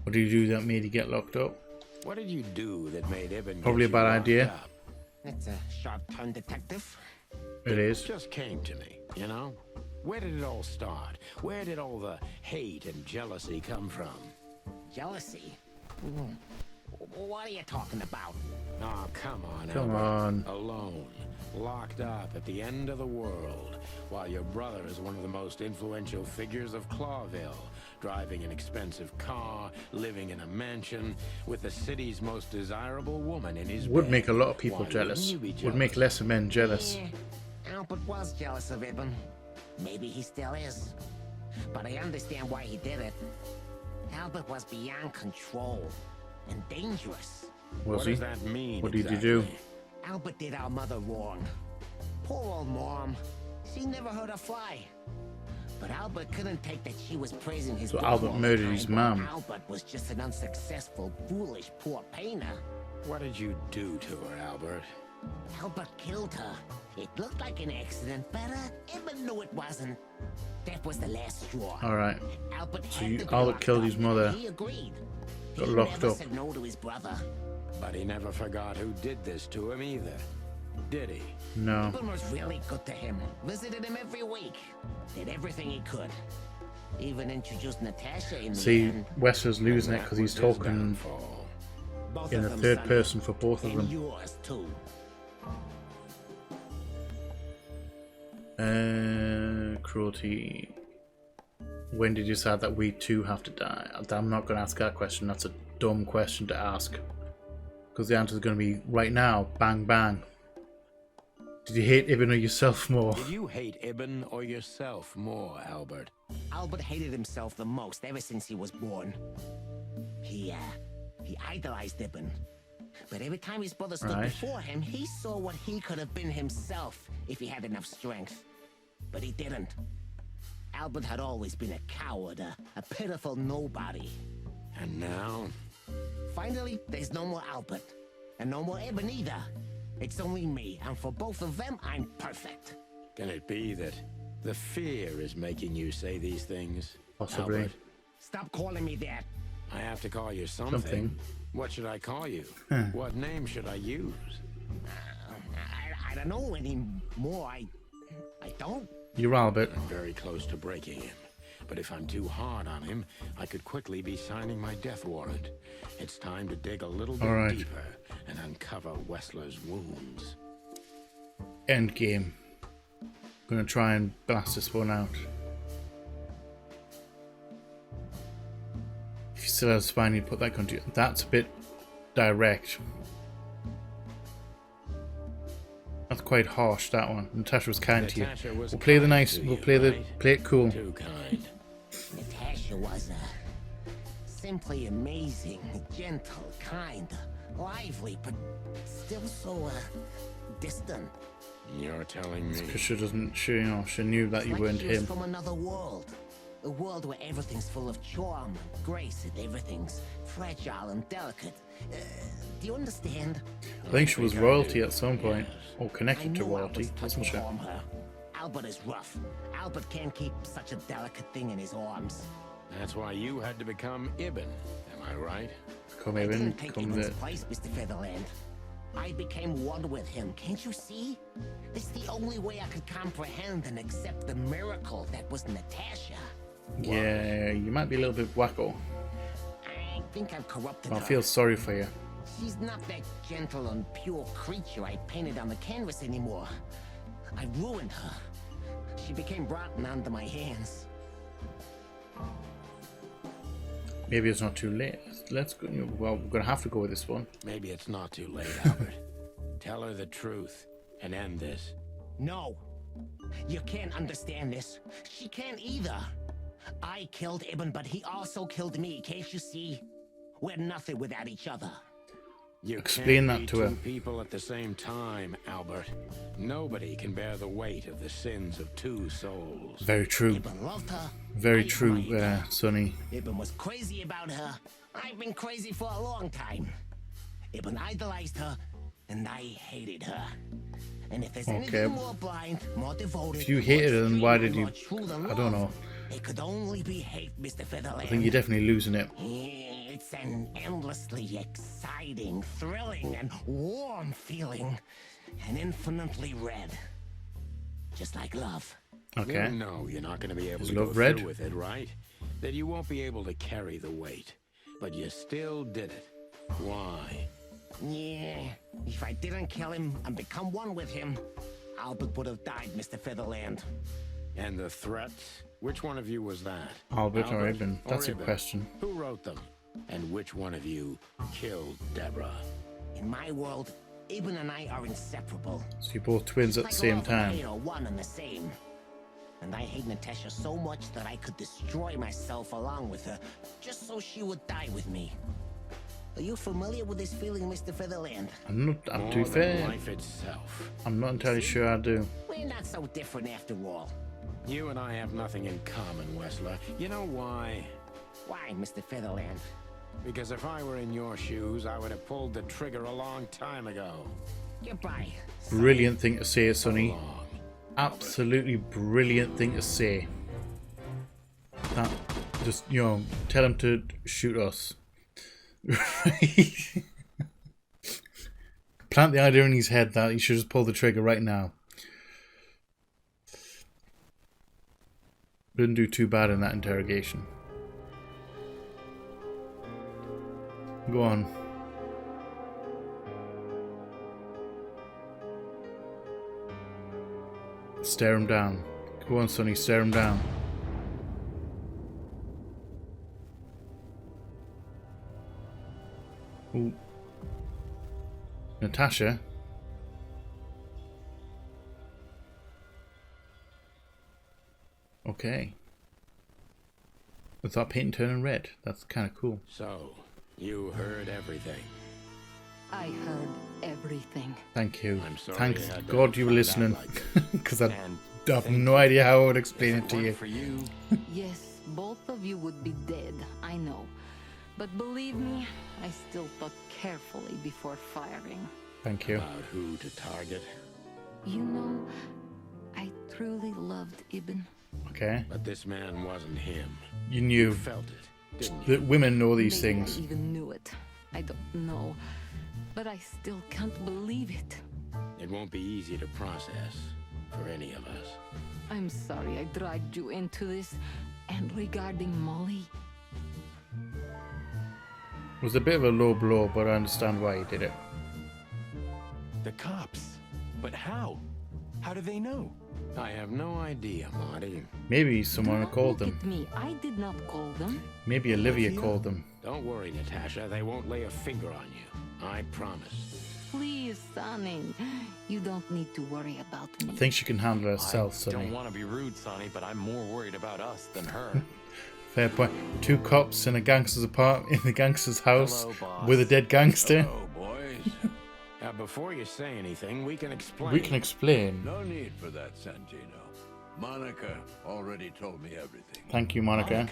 [SPEAKER 1] What did you do that made you get locked up?
[SPEAKER 3] What did you do that made Ibn
[SPEAKER 1] Probably
[SPEAKER 3] get
[SPEAKER 1] a bad
[SPEAKER 3] you locked
[SPEAKER 1] idea.
[SPEAKER 3] up?
[SPEAKER 6] That's a sharp turn, detective.
[SPEAKER 1] It is.
[SPEAKER 3] Just came to me, you know? Where did it all start? Where did all the hate and jealousy come from?
[SPEAKER 6] Jealousy? What are you talking about?
[SPEAKER 3] Oh, come on,
[SPEAKER 1] Come
[SPEAKER 3] Albert.
[SPEAKER 1] on.
[SPEAKER 3] Alone, locked up at the end of the world, while your brother is one of the most influential figures of Clawville, driving an expensive car, living in a mansion, with the city's most desirable woman in his
[SPEAKER 1] Would
[SPEAKER 3] bed.
[SPEAKER 1] make a lot of people
[SPEAKER 3] Why
[SPEAKER 1] jealous.
[SPEAKER 3] wouldn't you be
[SPEAKER 1] Would
[SPEAKER 3] jealous?
[SPEAKER 1] make lesser men jealous.
[SPEAKER 6] Yeah, Albert was jealous of Ibn. Maybe he still is. But I understand why he did it. Albert was beyond control and dangerous.
[SPEAKER 1] Was
[SPEAKER 3] What
[SPEAKER 1] he?
[SPEAKER 3] does that mean?
[SPEAKER 1] What did you
[SPEAKER 3] exactly?
[SPEAKER 1] do?
[SPEAKER 6] Albert did our mother wrong. Poor old mom. She never heard her fly. But Albert couldn't take that she was praising his
[SPEAKER 1] So
[SPEAKER 6] dog
[SPEAKER 1] Albert
[SPEAKER 6] all the
[SPEAKER 1] murdered
[SPEAKER 6] time,
[SPEAKER 1] his
[SPEAKER 6] while
[SPEAKER 1] mom.
[SPEAKER 6] Albert was just an unsuccessful, foolish, poor painter.
[SPEAKER 3] What did you do to her, Albert?
[SPEAKER 6] Albert killed her. It looked like an accident, but Ibn knew it wasn't. That was the last straw.
[SPEAKER 1] Alright.
[SPEAKER 6] Albert
[SPEAKER 1] So
[SPEAKER 6] had
[SPEAKER 1] you-
[SPEAKER 6] to be
[SPEAKER 1] Albert
[SPEAKER 6] locked
[SPEAKER 1] killed
[SPEAKER 6] up,
[SPEAKER 1] his mother.
[SPEAKER 6] He agreed.
[SPEAKER 1] Got
[SPEAKER 6] He
[SPEAKER 1] locked
[SPEAKER 6] never
[SPEAKER 1] up.
[SPEAKER 6] said no to his brother.
[SPEAKER 3] But he never forgot who did this to him either. Did he?
[SPEAKER 1] No.
[SPEAKER 6] Ibn was really good to him. Visited him every week. Did everything he could. Even introduced Natasha in the
[SPEAKER 1] See,
[SPEAKER 6] end.
[SPEAKER 1] Wester's losing it
[SPEAKER 3] That
[SPEAKER 1] because he's
[SPEAKER 3] was his
[SPEAKER 1] talking
[SPEAKER 3] downfall.
[SPEAKER 6] Both
[SPEAKER 1] in
[SPEAKER 6] of
[SPEAKER 1] the
[SPEAKER 6] them,
[SPEAKER 1] third
[SPEAKER 6] Sonny.
[SPEAKER 1] person for both of
[SPEAKER 6] And
[SPEAKER 1] them.
[SPEAKER 6] yours, too.
[SPEAKER 1] Cruelty. When did you decide that we too have to die? I'm not going to ask that question. That's a dumb question to ask. Because the answer is going to be right now. Bang, bang. Did you hate Ibn or yourself more?
[SPEAKER 3] Did you hate Ibn or yourself more, Albert?
[SPEAKER 6] Albert hated himself the most ever since he was born. He idolized Ibn. But every time his brother stood before him, he saw what he could have been himself if he had enough strength. But he didn't. Albert had always been a coward, a pitiful nobody.
[SPEAKER 3] And now?
[SPEAKER 6] Finally, there's no more Albert. And no more Ibn either. It's only me, and for both of them, I'm perfect.
[SPEAKER 3] Can it be that the fear is making you say these things?
[SPEAKER 1] Possibly.
[SPEAKER 3] Albert?
[SPEAKER 6] Stop calling me that.
[SPEAKER 3] I have to call you something. What should I call you? What name should I use?
[SPEAKER 6] I don't know anymore. I don't.
[SPEAKER 1] You're Albert.
[SPEAKER 3] I'm very close to breaking him. But if I'm too hard on him, I could quickly be signing my death warrant. It's time to dig a little bit deeper and uncover Wessler's wounds.
[SPEAKER 1] End game. Gonna try and blast this one out. If you still have spine, you put that country. That's a bit direct. That's quite harsh, that one. Natasha was kind to you. We'll play the nice. We'll play it cool.
[SPEAKER 3] Too kind.
[SPEAKER 6] Natasha was simply amazing, gentle, kind, lively, but still so distant.
[SPEAKER 3] You're telling me?
[SPEAKER 1] Because she knew that you weren't
[SPEAKER 6] she was
[SPEAKER 1] him.
[SPEAKER 6] From another world. A world where everything's full of charm and grace and everything's fragile and delicate. Do you understand?
[SPEAKER 1] I think she was royalty at some point, or connected to royalty, wasn't she?
[SPEAKER 6] Albert is rough. Albert can't keep such a delicate thing in his arms.
[SPEAKER 3] That's why you had to become Ibn, am I right?
[SPEAKER 1] Come
[SPEAKER 6] I
[SPEAKER 1] Ibn,
[SPEAKER 6] didn't take
[SPEAKER 1] come
[SPEAKER 6] Ibn's
[SPEAKER 1] the...
[SPEAKER 6] place, Mr. Featherland. I became one with him, can't you see? It's the only way I could comprehend and accept the miracle that was Natasha.
[SPEAKER 1] Yeah, you might be a little bit wacko.
[SPEAKER 6] I think I've corrupted
[SPEAKER 1] I
[SPEAKER 6] her.
[SPEAKER 1] feel sorry for you.
[SPEAKER 6] She's not that gentle and pure creature I painted on the canvas anymore. I ruined her. She became rotten under my hands.
[SPEAKER 1] Maybe it's not too late. Let's go. Well, we're gonna have to go with this one.
[SPEAKER 3] Maybe it's not too late, Albert. Tell her the truth and end this.
[SPEAKER 6] No. You can't understand this. She can't either. I killed Ibn, but he also killed me, can't you see? We're nothing without each other.
[SPEAKER 3] You
[SPEAKER 1] Explain
[SPEAKER 3] can't
[SPEAKER 1] that
[SPEAKER 3] be
[SPEAKER 1] to her.
[SPEAKER 3] two people at the same time, Albert. Nobody can bear the weight of the sins of two souls.
[SPEAKER 1] Very true.
[SPEAKER 6] Ibn loved her.
[SPEAKER 1] Very
[SPEAKER 6] I
[SPEAKER 1] true,
[SPEAKER 6] admired her.
[SPEAKER 1] Sonny.
[SPEAKER 6] Ibn was crazy about her. I've been crazy for a long time. Ibn idolized her, and I hated her. And if there's anything more blind, more devoted,
[SPEAKER 1] If you hated her, then why did you...
[SPEAKER 6] more true than
[SPEAKER 1] I don't know.
[SPEAKER 6] love, it could only be hate, Mr. Featherland.
[SPEAKER 1] I think you're definitely losing it.
[SPEAKER 6] It's an endlessly exciting, thrilling, and warm feeling. And infinitely red. Just like love.
[SPEAKER 1] Okay.
[SPEAKER 3] You know you're not going to be able
[SPEAKER 1] Is
[SPEAKER 3] to go
[SPEAKER 1] love red?
[SPEAKER 3] through with it, right? That you won't be able to carry the weight. But you still did it. Why?
[SPEAKER 6] Yeah, if I didn't kill him and become one with him, Albert would have died, Mr. Featherland.
[SPEAKER 3] And the threats? Which one of you was that?
[SPEAKER 1] Albert or Ibn? That's a
[SPEAKER 3] Ibn?
[SPEAKER 1] question.
[SPEAKER 3] Who wrote them? And which one of you killed Deborah?
[SPEAKER 6] In my world, Ibn and I are inseparable.
[SPEAKER 1] So you're both twins at the same time.
[SPEAKER 6] They are one and the same. And I hate Natasha so much that I could destroy myself along with her, just so she would die with me. Are you familiar with this feeling, Mr. Featherland?
[SPEAKER 1] I'm
[SPEAKER 3] More
[SPEAKER 1] too
[SPEAKER 3] than
[SPEAKER 1] fair.
[SPEAKER 3] life itself.
[SPEAKER 1] I'm not entirely sure I do.
[SPEAKER 6] We're not so different after all.
[SPEAKER 3] You and I have nothing in common, Wessler. You know why?
[SPEAKER 6] Why, Mr. Featherland?
[SPEAKER 3] Because if I were in your shoes, I would have pulled the trigger a long time ago.
[SPEAKER 6] Goodbye.
[SPEAKER 1] Brilliant thing to say, Sonny. Absolutely brilliant thing to say. That, just, you know, tell him to shoot us. Plant the idea in his head that he should just pull the trigger right now. Didn't do too bad in that interrogation. Go on. Stare him down. Go on, Sonny, stare him down. Ooh. Natasha. Okay. With that paint turning red. That's kind of cool.
[SPEAKER 3] So, you heard everything.
[SPEAKER 10] I heard everything.
[SPEAKER 1] Thank you.
[SPEAKER 3] I'm sorry
[SPEAKER 1] Thank
[SPEAKER 3] I had to
[SPEAKER 1] God you were
[SPEAKER 3] find out
[SPEAKER 1] listening.
[SPEAKER 3] like
[SPEAKER 1] Because I
[SPEAKER 4] And
[SPEAKER 1] have no idea how I would explain
[SPEAKER 4] if
[SPEAKER 1] it to
[SPEAKER 4] weren't
[SPEAKER 1] you.
[SPEAKER 4] for you,
[SPEAKER 10] Yes, both of you would be dead, I know. But believe me, I still thought carefully before firing.
[SPEAKER 1] Thank you.
[SPEAKER 3] About who to target.
[SPEAKER 10] You know, I truly loved Ibn.
[SPEAKER 1] Okay.
[SPEAKER 3] But this man wasn't him.
[SPEAKER 1] You
[SPEAKER 3] You
[SPEAKER 1] knew.
[SPEAKER 3] felt it, didn't you?
[SPEAKER 1] The women know these
[SPEAKER 10] Maybe
[SPEAKER 1] things.
[SPEAKER 10] I even knew it. I don't know. But I still can't believe it.
[SPEAKER 3] It won't be easy to process for any of us.
[SPEAKER 10] I'm sorry I dragged you into this. And regarding Molly,
[SPEAKER 1] It was a bit of a low blow, but I understand why he did it.
[SPEAKER 4] the cops. But how? How do they know?
[SPEAKER 3] I have no idea, Marty.
[SPEAKER 1] Maybe someone
[SPEAKER 10] don't
[SPEAKER 1] called
[SPEAKER 10] look
[SPEAKER 1] them.
[SPEAKER 10] at me. I did not call them.
[SPEAKER 1] Maybe Olivia called them.
[SPEAKER 3] Don't worry, Natasha. They won't lay a finger on you. I promise.
[SPEAKER 10] Please, Sonny. You don't need to worry about me.
[SPEAKER 1] I think she can handle herself,
[SPEAKER 4] I
[SPEAKER 1] Sonny.
[SPEAKER 4] don't want to be rude, Sonny, but I'm more worried about us than her.
[SPEAKER 1] Fair point. 2 cops in a gangster's apartment, in the gangster's house,
[SPEAKER 4] Hello, boss.
[SPEAKER 1] with a dead gangster.
[SPEAKER 8] Hello, boys.
[SPEAKER 3] Now, before you say anything, we can explain.
[SPEAKER 1] We can explain.
[SPEAKER 8] No need for that, Santino. Monica already told me everything.
[SPEAKER 1] Thank you, Monica.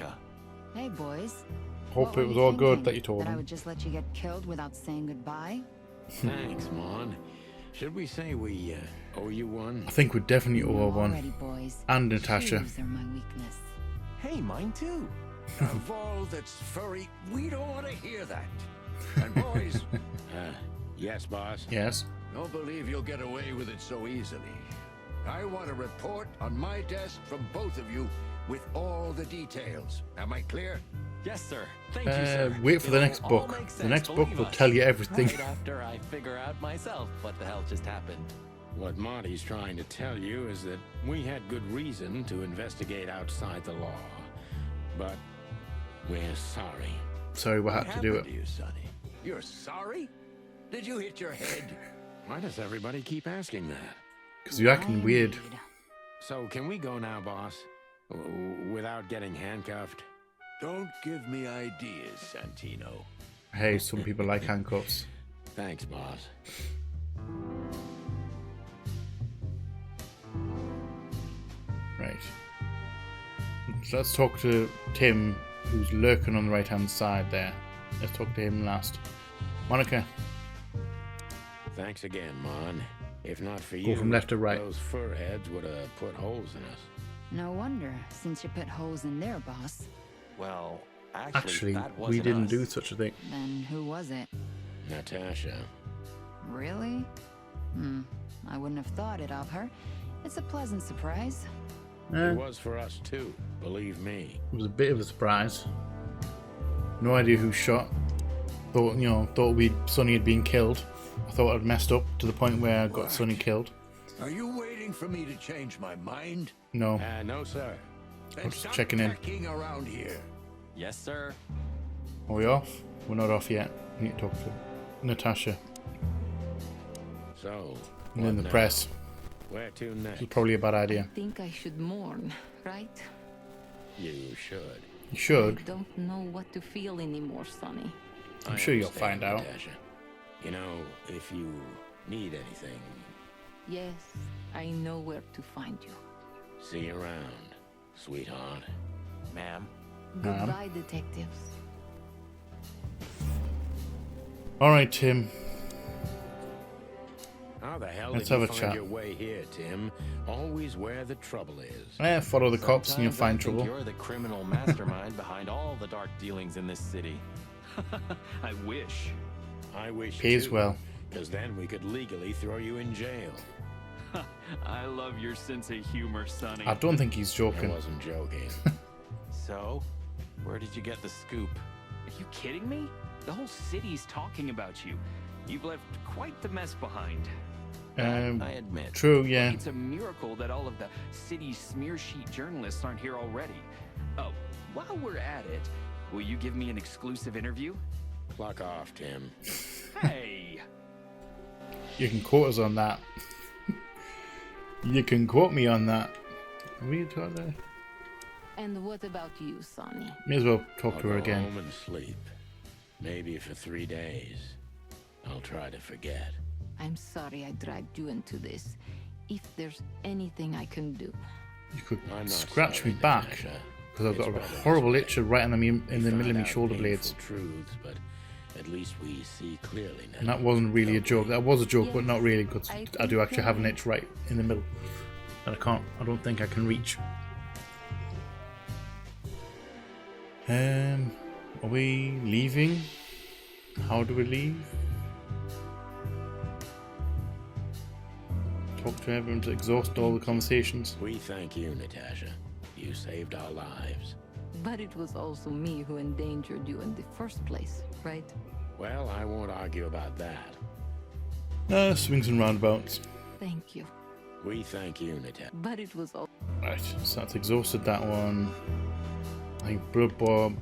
[SPEAKER 9] Hey, boys.
[SPEAKER 1] Hope
[SPEAKER 9] What were
[SPEAKER 1] it was
[SPEAKER 9] you
[SPEAKER 1] all good
[SPEAKER 9] thinking?
[SPEAKER 1] that you told
[SPEAKER 9] That I
[SPEAKER 1] them.
[SPEAKER 9] would just let you get killed without saying goodbye?
[SPEAKER 3] Thanks, Mon. Should we say we owe you one?
[SPEAKER 1] I think we definitely owe her one.
[SPEAKER 9] Already, boys.
[SPEAKER 1] And Natasha.
[SPEAKER 9] Shoes are my weakness.
[SPEAKER 4] Hey, mine too.
[SPEAKER 8] Of all that's furry, we don't want to hear that. And boys,
[SPEAKER 3] Yes, boss.
[SPEAKER 1] Yes.
[SPEAKER 8] don't believe you'll get away with it so easily. I want a report on my desk from both of you with all the details. Am I clear?
[SPEAKER 4] Yes, sir. Thank you, sir.
[SPEAKER 1] Wait for the
[SPEAKER 4] It'll
[SPEAKER 1] next
[SPEAKER 4] all
[SPEAKER 1] book.
[SPEAKER 4] make
[SPEAKER 1] The
[SPEAKER 4] sense,
[SPEAKER 1] next book
[SPEAKER 4] believe
[SPEAKER 1] will
[SPEAKER 4] us.
[SPEAKER 1] tell you everything.
[SPEAKER 4] Right after I figure out myself what the hell just happened.
[SPEAKER 3] What Marty's trying to tell you is that we had good reason to investigate outside the law. But we're sorry.
[SPEAKER 1] Sorry, we had
[SPEAKER 8] What
[SPEAKER 1] to do
[SPEAKER 8] happened
[SPEAKER 1] it.
[SPEAKER 8] to you, Sonny? You're sorry? Did you hit your head?
[SPEAKER 3] Why does everybody keep asking that?
[SPEAKER 1] Because you're acting weird.
[SPEAKER 3] So, can we go now, boss? Without getting handcuffed?
[SPEAKER 8] Don't give me ideas, Santino.
[SPEAKER 1] Hey, some people like handcuffs.
[SPEAKER 3] Thanks, boss.
[SPEAKER 1] Right. So let's talk to Tim, who's lurking on the right-hand side there. Let's talk to him last. Monica,
[SPEAKER 3] Thanks again, Mon. If not for
[SPEAKER 1] Go
[SPEAKER 3] you,
[SPEAKER 1] from left to right.
[SPEAKER 3] those fur heads would have put holes in us.
[SPEAKER 9] No wonder, since you put holes in their boss.
[SPEAKER 4] Well,
[SPEAKER 1] actually,
[SPEAKER 4] that
[SPEAKER 1] we
[SPEAKER 4] wasn't
[SPEAKER 1] didn't
[SPEAKER 4] us.
[SPEAKER 1] do such a thing.
[SPEAKER 9] Then who was it?
[SPEAKER 3] Natasha.
[SPEAKER 9] Really? I wouldn't have thought it of her. It's a pleasant surprise.
[SPEAKER 3] It was for us too, believe me.
[SPEAKER 1] It was a bit of a surprise. No idea who shot. Thought Sonny had been killed. I thought I'd messed up to the point where I got
[SPEAKER 8] What?
[SPEAKER 1] Sonny killed.
[SPEAKER 8] Are you waiting for me to change my mind?
[SPEAKER 1] No.
[SPEAKER 3] No, sir.
[SPEAKER 8] Then
[SPEAKER 1] just
[SPEAKER 8] stop
[SPEAKER 1] checking in.
[SPEAKER 8] pecking around here.
[SPEAKER 4] Yes, sir.
[SPEAKER 1] Are we off? We're not off yet. We need to talk to Natasha.
[SPEAKER 3] So,
[SPEAKER 1] And then
[SPEAKER 3] what
[SPEAKER 1] the
[SPEAKER 3] now?
[SPEAKER 1] press.
[SPEAKER 3] Where to next?
[SPEAKER 1] It's probably a bad
[SPEAKER 10] I
[SPEAKER 1] idea.
[SPEAKER 10] think I should mourn, right?
[SPEAKER 3] You should.
[SPEAKER 1] You should.
[SPEAKER 10] I don't know what to feel anymore, Sonny.
[SPEAKER 1] I'm
[SPEAKER 3] I
[SPEAKER 1] sure you'll
[SPEAKER 3] understand,
[SPEAKER 1] find out.
[SPEAKER 3] Natasha. You know, if you need anything,
[SPEAKER 10] Yes, I know where to find you.
[SPEAKER 3] see you around, sweetheart.
[SPEAKER 4] Ma'am.
[SPEAKER 10] Goodbye, detectives.
[SPEAKER 1] Alright, Tim.
[SPEAKER 3] How the hell
[SPEAKER 1] Let's
[SPEAKER 3] did you
[SPEAKER 1] have a
[SPEAKER 3] find
[SPEAKER 1] chat.
[SPEAKER 3] your way here, Tim? Always where the trouble is.
[SPEAKER 1] Follow the cops and you'll
[SPEAKER 4] Sometimes I
[SPEAKER 1] find
[SPEAKER 4] think
[SPEAKER 1] trouble.
[SPEAKER 4] You're the criminal mastermind behind all the dark dealings in this city.
[SPEAKER 11] I wish.
[SPEAKER 3] I wish
[SPEAKER 1] Pays
[SPEAKER 3] too,
[SPEAKER 1] well.
[SPEAKER 3] because then we could legally throw you in jail.
[SPEAKER 11] I love your sense of humor, Sonny.
[SPEAKER 1] I don't think he's
[SPEAKER 3] I
[SPEAKER 1] joking.
[SPEAKER 3] wasn't joking.
[SPEAKER 4] So, where did you get the scoop?
[SPEAKER 11] Are you kidding me? The whole city's talking about you. You've left quite the mess behind.
[SPEAKER 4] I admit.
[SPEAKER 1] True, yeah.
[SPEAKER 11] It's a miracle that all of the city's smear sheet journalists aren't here already. Oh, while we're at it, will you give me an exclusive interview?
[SPEAKER 3] Clock off, Tim.
[SPEAKER 11] Hey!
[SPEAKER 1] You can quote us on that. You can quote me on that. Are we talking there?
[SPEAKER 10] And what about you, Sonny?
[SPEAKER 1] May as well talk
[SPEAKER 3] I'll
[SPEAKER 1] to her
[SPEAKER 3] go
[SPEAKER 1] again.
[SPEAKER 3] home and sleep. Maybe for 3 days. I'll try to forget.
[SPEAKER 10] I'm sorry I dragged you into this. If there's anything I can do.
[SPEAKER 1] You could
[SPEAKER 3] I'm not
[SPEAKER 1] scratch
[SPEAKER 3] sorry,
[SPEAKER 1] me back
[SPEAKER 3] Natasha.
[SPEAKER 1] because I've got
[SPEAKER 3] It's
[SPEAKER 1] a
[SPEAKER 3] better
[SPEAKER 1] horrible
[SPEAKER 3] this
[SPEAKER 1] itch
[SPEAKER 3] way.
[SPEAKER 1] right in the
[SPEAKER 3] We
[SPEAKER 1] middle of my
[SPEAKER 3] found out
[SPEAKER 1] shoulder
[SPEAKER 3] painful
[SPEAKER 1] blades.
[SPEAKER 3] truths, but at least we see clearly now.
[SPEAKER 1] And that wasn't really a joke. That was a joke, but not really, because
[SPEAKER 10] I
[SPEAKER 1] I do actually have an
[SPEAKER 10] think-
[SPEAKER 1] itch right in the middle that I don't think I can reach. Are we leaving? How do we leave? Talk to everyone to exhaust all the conversations.
[SPEAKER 3] We thank you, Natasha. You saved our lives.
[SPEAKER 10] But it was also me who endangered you in the first place, right?
[SPEAKER 3] Well, I won't argue about that.
[SPEAKER 1] Swings and roundabouts.
[SPEAKER 10] Thank you.
[SPEAKER 3] We thank you, Natasha.
[SPEAKER 10] But it was all
[SPEAKER 1] Right, so that's exhausted that one. I think Blood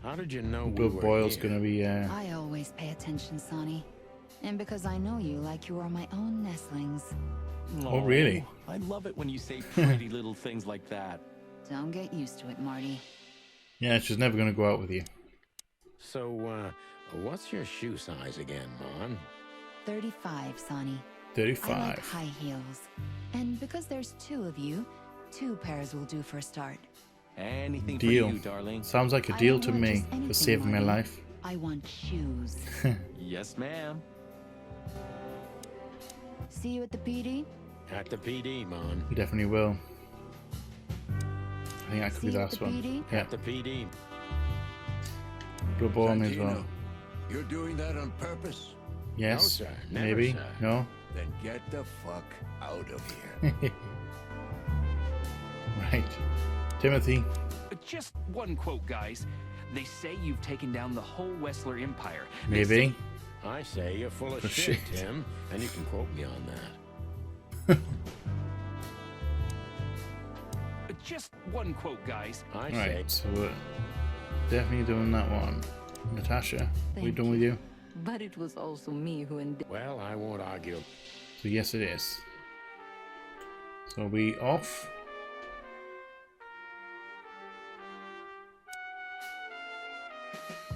[SPEAKER 3] How did you know we
[SPEAKER 1] Blood
[SPEAKER 3] were
[SPEAKER 1] Boil's
[SPEAKER 3] here?
[SPEAKER 1] gonna be
[SPEAKER 9] I always pay attention, Sonny. And because I know you like you are my own nestlings.
[SPEAKER 1] Oh, really?
[SPEAKER 12] I love it when you say pretty little things like that.
[SPEAKER 9] Don't get used to it, Marty.
[SPEAKER 1] Yeah, she's never gonna go out with you.
[SPEAKER 3] So, what's your shoe size again, Mon?
[SPEAKER 9] 35, Sonny.
[SPEAKER 1] 35.
[SPEAKER 9] I like high heels. And because there's 2 of you, 2 pairs will do for a start.
[SPEAKER 12] Anything
[SPEAKER 1] Deal.
[SPEAKER 12] for you, darling.
[SPEAKER 1] Sounds like a
[SPEAKER 9] I
[SPEAKER 1] deal
[SPEAKER 9] don't
[SPEAKER 1] to
[SPEAKER 9] want
[SPEAKER 1] me
[SPEAKER 9] just
[SPEAKER 1] for
[SPEAKER 9] anything,
[SPEAKER 1] saving my
[SPEAKER 9] Marty.
[SPEAKER 1] life.
[SPEAKER 9] I want shoes.
[SPEAKER 12] Yes, ma'am.
[SPEAKER 9] See you at the PD?
[SPEAKER 3] At the PD, Mon.
[SPEAKER 1] You definitely will. I think that could
[SPEAKER 9] See
[SPEAKER 1] be the
[SPEAKER 9] you at
[SPEAKER 1] last
[SPEAKER 9] the
[SPEAKER 1] one.
[SPEAKER 9] PD?
[SPEAKER 1] Yeah,
[SPEAKER 3] At the PD.
[SPEAKER 1] Blood Boil as well.
[SPEAKER 8] Santino, you're doing that on purpose?
[SPEAKER 1] Yes,
[SPEAKER 3] No, sir. Never,
[SPEAKER 1] maybe.
[SPEAKER 3] sir.
[SPEAKER 1] No.
[SPEAKER 8] Then get the fuck out of here.
[SPEAKER 1] Right. Timothy.
[SPEAKER 11] Just one quote, guys. They say you've taken down the whole Wessler Empire. They
[SPEAKER 1] Maybe.
[SPEAKER 11] say-
[SPEAKER 3] I say you're full of
[SPEAKER 1] Oh,
[SPEAKER 3] shit,
[SPEAKER 1] shit.
[SPEAKER 3] Tim, and you can quote me on that.
[SPEAKER 11] Just one quote, guys.
[SPEAKER 3] I say
[SPEAKER 1] Right, so we're definitely doing that one. Natasha, we
[SPEAKER 10] Thank
[SPEAKER 1] done with you?
[SPEAKER 10] but it was also me who endangered.
[SPEAKER 3] Well, I won't argue.
[SPEAKER 1] So yes, it is. So we off.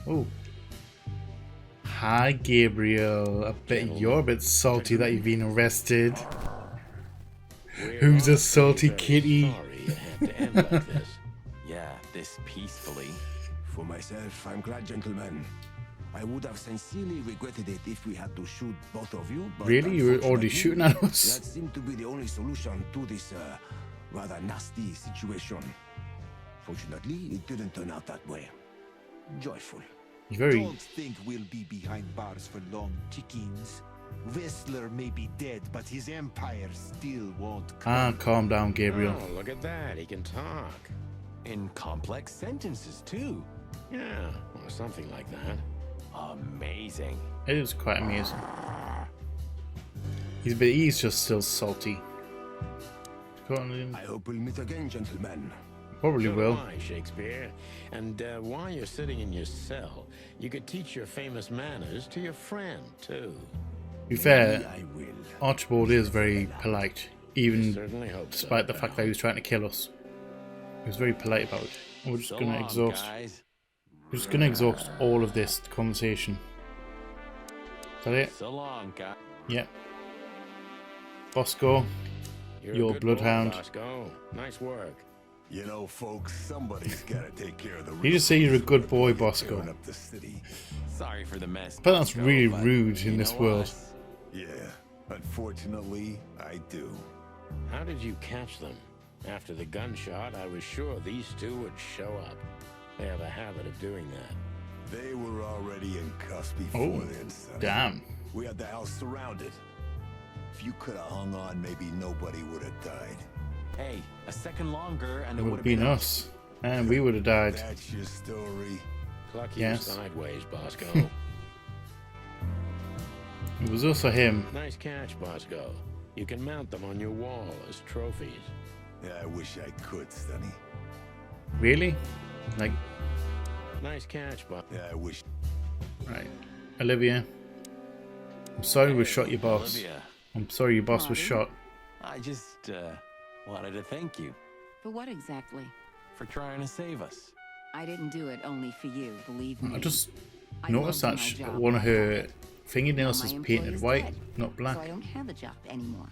[SPEAKER 1] Oh. Hi, Gabriel. I bet you're a bit salty that you've been arrested.
[SPEAKER 3] We're
[SPEAKER 1] Who's a
[SPEAKER 3] all
[SPEAKER 1] salty
[SPEAKER 3] very
[SPEAKER 1] kitty?
[SPEAKER 3] Sorry it had to end like this.
[SPEAKER 12] Yeah, this peacefully.
[SPEAKER 7] For myself, I'm glad, gentlemen. I would have sincerely regretted it if we had to shoot both of you, but
[SPEAKER 1] Really? You were already
[SPEAKER 7] unfortunately,
[SPEAKER 1] shooting at us?
[SPEAKER 7] That seemed to be the only solution to this rather nasty situation. Fortunately, it didn't turn out that way. Joyful.
[SPEAKER 1] You're very...
[SPEAKER 13] Don't think we'll be behind bars for long, chickens. Wessler may be dead, but his empire still won't
[SPEAKER 1] Ah, calm down, Gabriel.
[SPEAKER 3] Oh, look at that. He can talk.
[SPEAKER 12] In complex sentences, too.
[SPEAKER 3] Yeah, or something like that.
[SPEAKER 12] Amazing.
[SPEAKER 1] It is quite amazing. He's just still salty.
[SPEAKER 7] I hope we'll meet again, gentlemen.
[SPEAKER 1] Probably
[SPEAKER 3] So do
[SPEAKER 1] will.
[SPEAKER 3] I, Shakespeare. And while you're sitting in your cell, you could teach your famous manners to your friend, too.
[SPEAKER 1] To be fair,
[SPEAKER 7] Maybe I will.
[SPEAKER 1] Archibald is very polite, even
[SPEAKER 3] Certainly hope so,
[SPEAKER 1] despite the fact that he was trying to kill us. He was very polite about it. We're just
[SPEAKER 12] So
[SPEAKER 1] gonna
[SPEAKER 12] long,
[SPEAKER 1] exhaust.
[SPEAKER 12] guys.
[SPEAKER 1] We're just gonna exhaust all of this conversation. Is that it?
[SPEAKER 12] So long, guys.
[SPEAKER 1] Yep. Bosco,
[SPEAKER 3] You're
[SPEAKER 1] your
[SPEAKER 3] a good
[SPEAKER 1] bloodhound.
[SPEAKER 3] boy, Bosco. Nice work.
[SPEAKER 8] You know, folks, somebody's gotta take care of the
[SPEAKER 1] You just say you're a good boy, Bosco.
[SPEAKER 8] tearing up the city.
[SPEAKER 12] Sorry for the mess.
[SPEAKER 1] But that's
[SPEAKER 12] Bosco,
[SPEAKER 1] really
[SPEAKER 12] but
[SPEAKER 1] rude in
[SPEAKER 12] you
[SPEAKER 1] this
[SPEAKER 12] know
[SPEAKER 1] world.
[SPEAKER 12] us.
[SPEAKER 8] Yeah, unfortunately, I do.
[SPEAKER 3] How did you catch them? After the gunshot, I was sure these two would show up. They have a habit of doing that.
[SPEAKER 8] They were already in cuffs before
[SPEAKER 1] Oh,
[SPEAKER 8] then, Sonny.
[SPEAKER 1] damn.
[SPEAKER 8] We had the house surrounded. If you could have hung on, maybe nobody would have died.
[SPEAKER 12] Hey, a second longer and
[SPEAKER 1] It
[SPEAKER 12] it
[SPEAKER 1] would
[SPEAKER 12] would
[SPEAKER 1] have been us. And we would have died.
[SPEAKER 8] That's your story.
[SPEAKER 3] Pluck you
[SPEAKER 1] Yes.
[SPEAKER 3] sideways, Bosco.
[SPEAKER 1] It was us or him.
[SPEAKER 3] Nice catch, Bosco. You can mount them on your wall as trophies.
[SPEAKER 8] Yeah, I wish I could, Sonny.
[SPEAKER 1] Really? Like,
[SPEAKER 3] Nice catch, Bosco.
[SPEAKER 8] Yeah, I wish.
[SPEAKER 1] right. Olivia. I'm sorry we shot your boss.
[SPEAKER 12] Olivia.
[SPEAKER 1] I'm sorry your boss was
[SPEAKER 9] Marty?
[SPEAKER 1] shot.
[SPEAKER 12] I just wanted to thank you
[SPEAKER 9] For what exactly?
[SPEAKER 12] for trying to save us.
[SPEAKER 9] I didn't do it only for you, believe me.
[SPEAKER 1] I just
[SPEAKER 9] I
[SPEAKER 1] noticed
[SPEAKER 9] love
[SPEAKER 1] that
[SPEAKER 9] my job.
[SPEAKER 1] one of her fingernails
[SPEAKER 9] Now
[SPEAKER 1] is
[SPEAKER 9] my
[SPEAKER 1] painted
[SPEAKER 9] employer's
[SPEAKER 1] white,
[SPEAKER 9] dead,
[SPEAKER 1] not black.
[SPEAKER 9] So I don't have a job anymore.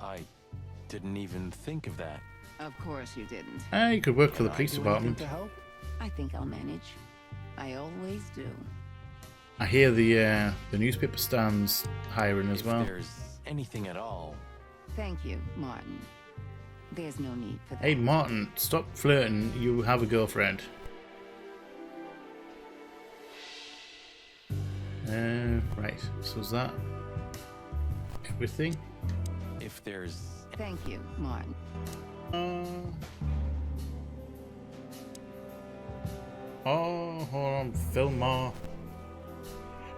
[SPEAKER 12] I didn't even think of that.
[SPEAKER 9] Of course you didn't.
[SPEAKER 1] Ah, you could work for the
[SPEAKER 12] Can I
[SPEAKER 1] police
[SPEAKER 12] do anything
[SPEAKER 1] department.
[SPEAKER 12] to help?
[SPEAKER 9] I think I'll manage. I always do.
[SPEAKER 1] I hear the newspaper stands hiring as
[SPEAKER 12] If
[SPEAKER 1] well.
[SPEAKER 12] there's anything at all.
[SPEAKER 9] Thank you, Martin. There's no need for that.
[SPEAKER 1] Hey Martin, stop flirting. You have a girlfriend. Right. So is that everything?
[SPEAKER 12] If there's
[SPEAKER 9] Thank you, Martin.
[SPEAKER 1] Oh, hold on, Philmar.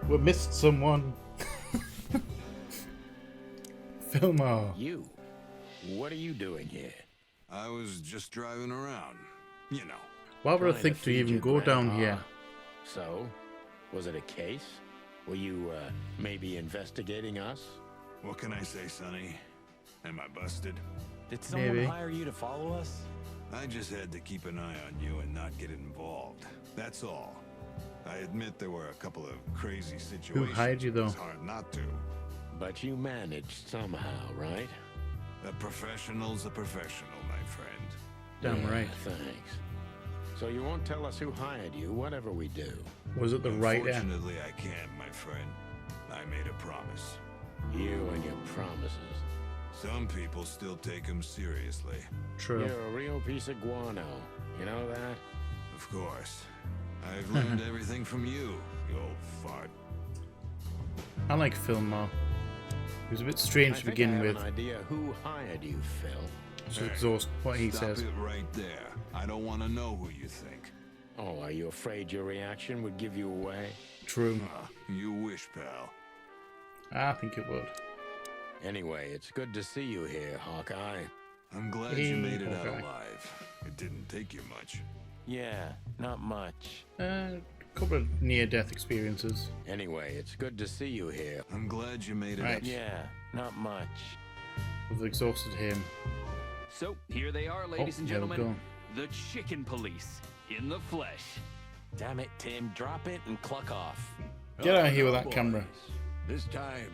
[SPEAKER 1] We missed someone. Philmar.
[SPEAKER 3] You. What are you doing here?
[SPEAKER 7] I was just driving around. You know.
[SPEAKER 1] Why would I
[SPEAKER 3] Trying to
[SPEAKER 1] think to
[SPEAKER 3] feed
[SPEAKER 1] even
[SPEAKER 3] your
[SPEAKER 1] go down
[SPEAKER 3] grandma.
[SPEAKER 1] here?
[SPEAKER 3] So, was it a case? Were you maybe investigating us?
[SPEAKER 7] What can I say, Sonny? Am I busted?
[SPEAKER 12] Did someone
[SPEAKER 1] Maybe.
[SPEAKER 12] hire you to follow us?
[SPEAKER 7] I just had to keep an eye on you and not get involved. That's all. I admit there were a couple of crazy situations.
[SPEAKER 1] hired you, though?
[SPEAKER 7] It's hard not to.
[SPEAKER 3] But you managed somehow, right?
[SPEAKER 7] A professional's a professional, my friend.
[SPEAKER 1] Damn
[SPEAKER 3] Yeah,
[SPEAKER 1] right.
[SPEAKER 3] Thanks. So you won't tell us who hired you, whatever we do.
[SPEAKER 1] Was it the writer?
[SPEAKER 7] Unfortunately, I can't, my friend. I made a promise.
[SPEAKER 3] You and your promises.
[SPEAKER 7] Some people still take them seriously.
[SPEAKER 1] True.
[SPEAKER 3] You're a real piece of guano. You know that?
[SPEAKER 7] Of course. I've learned everything from you, you old fart.
[SPEAKER 1] I like Philmar. He was a bit strange
[SPEAKER 3] I
[SPEAKER 1] to
[SPEAKER 3] think
[SPEAKER 1] begin
[SPEAKER 3] I have
[SPEAKER 1] with.
[SPEAKER 3] an idea who hired you, Phil.
[SPEAKER 1] Just exhaust what he
[SPEAKER 7] Stop
[SPEAKER 1] says.
[SPEAKER 7] it right there. I don't want to know who you think.
[SPEAKER 3] Oh, are you afraid your reaction would give you away?
[SPEAKER 1] True.
[SPEAKER 7] You wish, pal.
[SPEAKER 1] I think it would.
[SPEAKER 3] Anyway, it's good to see you here, Hawkeye.
[SPEAKER 7] I'm glad
[SPEAKER 1] Hey,
[SPEAKER 7] you made it out
[SPEAKER 1] Hawkeye.
[SPEAKER 7] alive. It didn't take you much.
[SPEAKER 12] Yeah, not much.
[SPEAKER 1] A couple of near-death experiences.
[SPEAKER 3] Anyway, it's good to see you here.
[SPEAKER 7] I'm glad you made it
[SPEAKER 1] Right.
[SPEAKER 7] up.
[SPEAKER 12] Yeah, not much.
[SPEAKER 1] We've exhausted him.
[SPEAKER 11] So, here they are, ladies and
[SPEAKER 1] there we
[SPEAKER 11] gentlemen. The Chicken Police, in the flesh.
[SPEAKER 12] Damn it, Tim. Drop it and cluck off.
[SPEAKER 1] Get out of here with
[SPEAKER 8] now,
[SPEAKER 1] that camera.
[SPEAKER 8] boys. This time,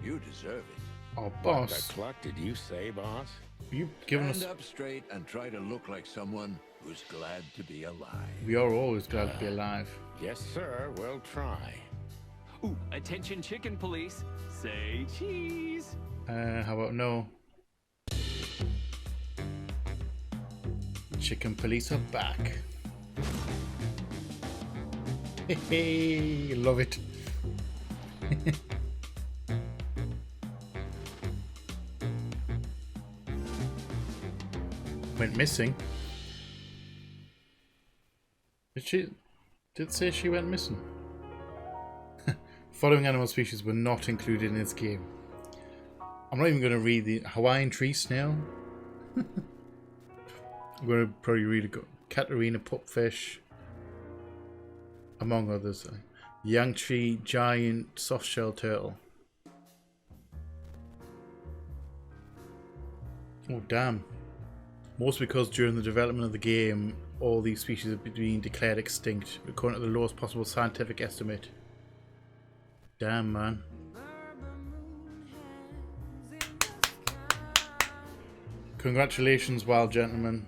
[SPEAKER 8] you deserve it.
[SPEAKER 1] Oh,
[SPEAKER 3] What
[SPEAKER 1] boss.
[SPEAKER 3] the cluck did you say, boss?
[SPEAKER 1] You giving us...
[SPEAKER 8] Stand up straight and try to look like someone who's glad to be alive.
[SPEAKER 1] We are always glad to be alive.
[SPEAKER 3] Yes, sir, we'll try.
[SPEAKER 11] Ooh, attention Chicken Police, say cheese.
[SPEAKER 1] How about no? Chicken police are back. Hey, love it. Went missing. Did it say she went missing? Following animal species were not included in this game. I'm not even going to read the Hawaiian tree snail. I'm going to probably read a Catarina pupfish, among others. Yangtze giant softshell turtle. Oh damn! Most because during the development of the game, all these species have been declared extinct, according to the lowest possible scientific estimate. Damn, man. Congratulations, wild gentlemen.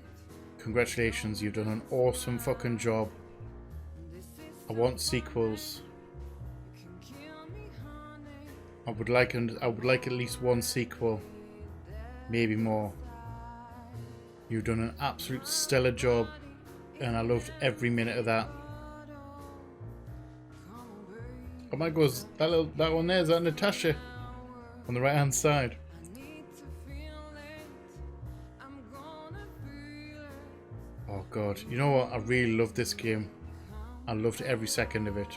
[SPEAKER 1] Congratulations, you've done an awesome fucking job. I want sequels. I would like at least one sequel. Maybe more. You've done an absolute stellar job, and I loved every minute of that. Oh my god, that one there, is that Natasha? On the right hand side. Oh god, you know what? I really loved this game. I loved every second of it.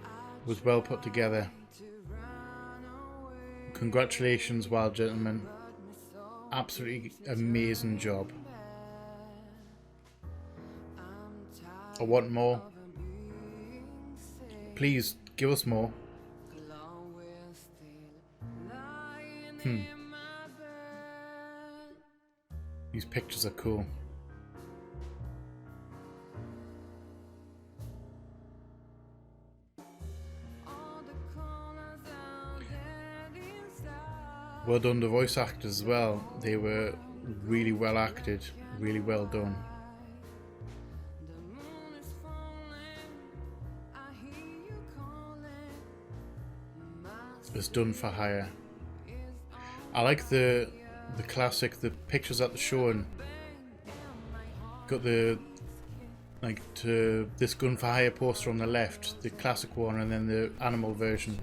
[SPEAKER 1] It was well put together. Congratulations, wild gentlemen. Absolutely amazing job. I want more. Please give us more. These pictures are cool. Well done, the voice actors as well. They were really well acted, really well done. It's done for hire. I like the classic, the pictures that they're showing. Got the this gun for hire poster on the left, the classic one, and then the animal version.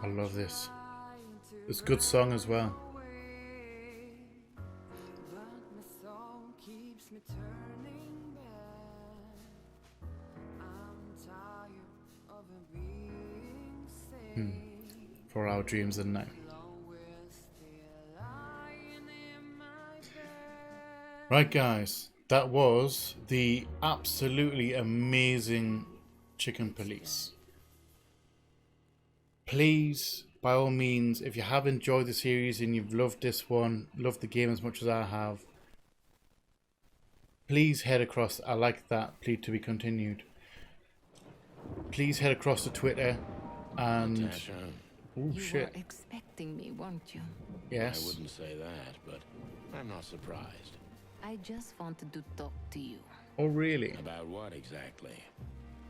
[SPEAKER 1] I love this. It's a good song as well. For our dreams and night. Right guys, that was the absolutely amazing Chicken Police. Please, by all means, if you have enjoyed the series and you've loved this one, loved the game as much as I have, please head across. I like that. Please to be continued. Please head across to Twitter and...
[SPEAKER 3] Natasha,
[SPEAKER 1] oh
[SPEAKER 10] you
[SPEAKER 1] shit.
[SPEAKER 10] were expecting me, weren't you?
[SPEAKER 1] Yes.
[SPEAKER 3] I wouldn't say that, but I'm not surprised.
[SPEAKER 10] I just wanted to talk to you.
[SPEAKER 1] Oh really?
[SPEAKER 3] About what exactly?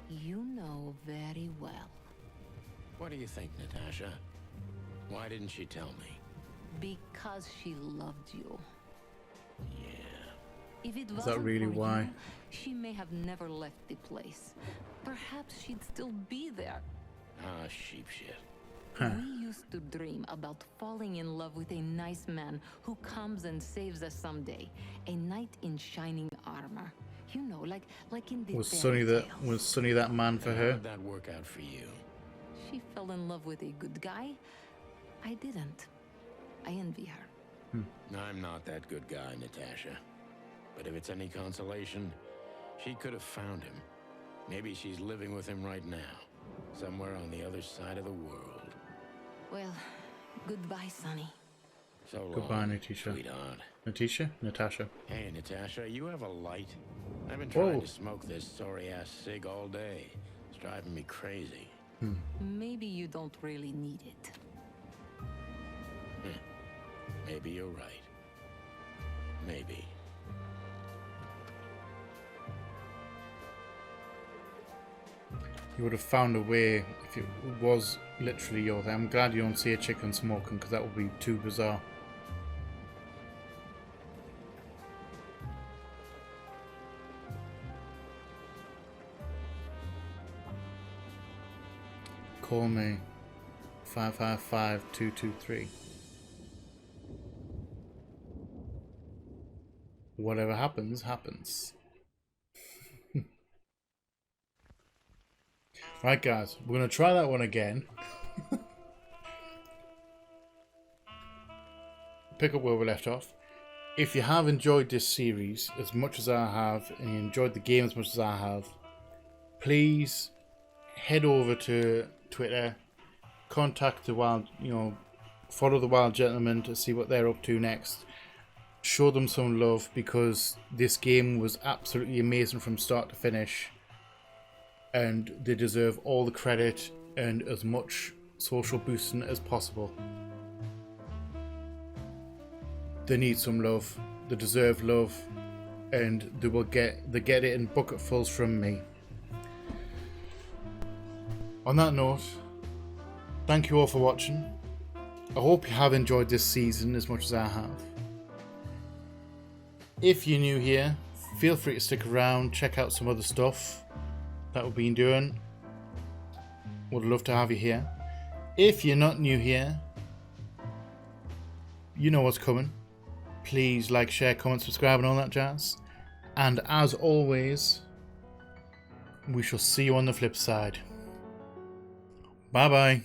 [SPEAKER 10] You know very well.
[SPEAKER 3] What do you think, Natasha? Why didn't she tell me?
[SPEAKER 10] Because she loved you.
[SPEAKER 3] Yeah.
[SPEAKER 10] If it
[SPEAKER 1] Is
[SPEAKER 10] wasn't
[SPEAKER 1] that really
[SPEAKER 10] for
[SPEAKER 1] why?
[SPEAKER 10] you, she may have never left the place. Perhaps she'd still be there.
[SPEAKER 3] Ah, sheep shit.
[SPEAKER 10] We used to dream about falling in love with a nice man who comes and saves us someday. A knight in shining armor. You know, like in the
[SPEAKER 1] Was
[SPEAKER 10] fairy
[SPEAKER 1] Sonny that man for
[SPEAKER 3] How
[SPEAKER 1] her?
[SPEAKER 3] did that work out for you?
[SPEAKER 10] She fell in love with a good guy. I didn't. I envy her.
[SPEAKER 3] I'm not that good guy, Natasha. But if it's any consolation, she could have found him. Maybe she's living with him right now. Somewhere on the other side of the world.
[SPEAKER 10] Well, goodbye, Sonny.
[SPEAKER 3] So long,
[SPEAKER 1] Goodbye, Natasha.
[SPEAKER 3] sweetheart.
[SPEAKER 1] Natasha.
[SPEAKER 3] Hey, Natasha, you have a light? I've been trying
[SPEAKER 1] Whoa.
[SPEAKER 3] to smoke this sorry-ass cig all day. It's driving me crazy.
[SPEAKER 10] Maybe you don't really need it.
[SPEAKER 3] Maybe you're right. Maybe.
[SPEAKER 1] You would have found a way if it was literally your thing. I'm glad you don't see a chicken smoking because that would be too bizarre. Call me 555-223. Whatever happens, happens. Right guys, we're going to try that one again. Pick up where we left off. If you have enjoyed this series as much as I have, and you enjoyed the game as much as I have, please head over to Twitter, contact the Wild, follow the Wild Gentlemen to see what they're up to next. Show them some love because this game was absolutely amazing from start to finish. And they deserve all the credit and as much social boosting as possible. They need some love. They deserve love, and they get it in bucketfuls from me. On that note, thank you all for watching. I hope you have enjoyed this season as much as I have. If you're new here, feel free to stick around, check out some other stuff that we've been doing. Would love to have you here. If you're not new here, you know what's coming. Please like, share, comment, subscribe and all that jazz. And as always, we shall see you on the flip side. Bye bye.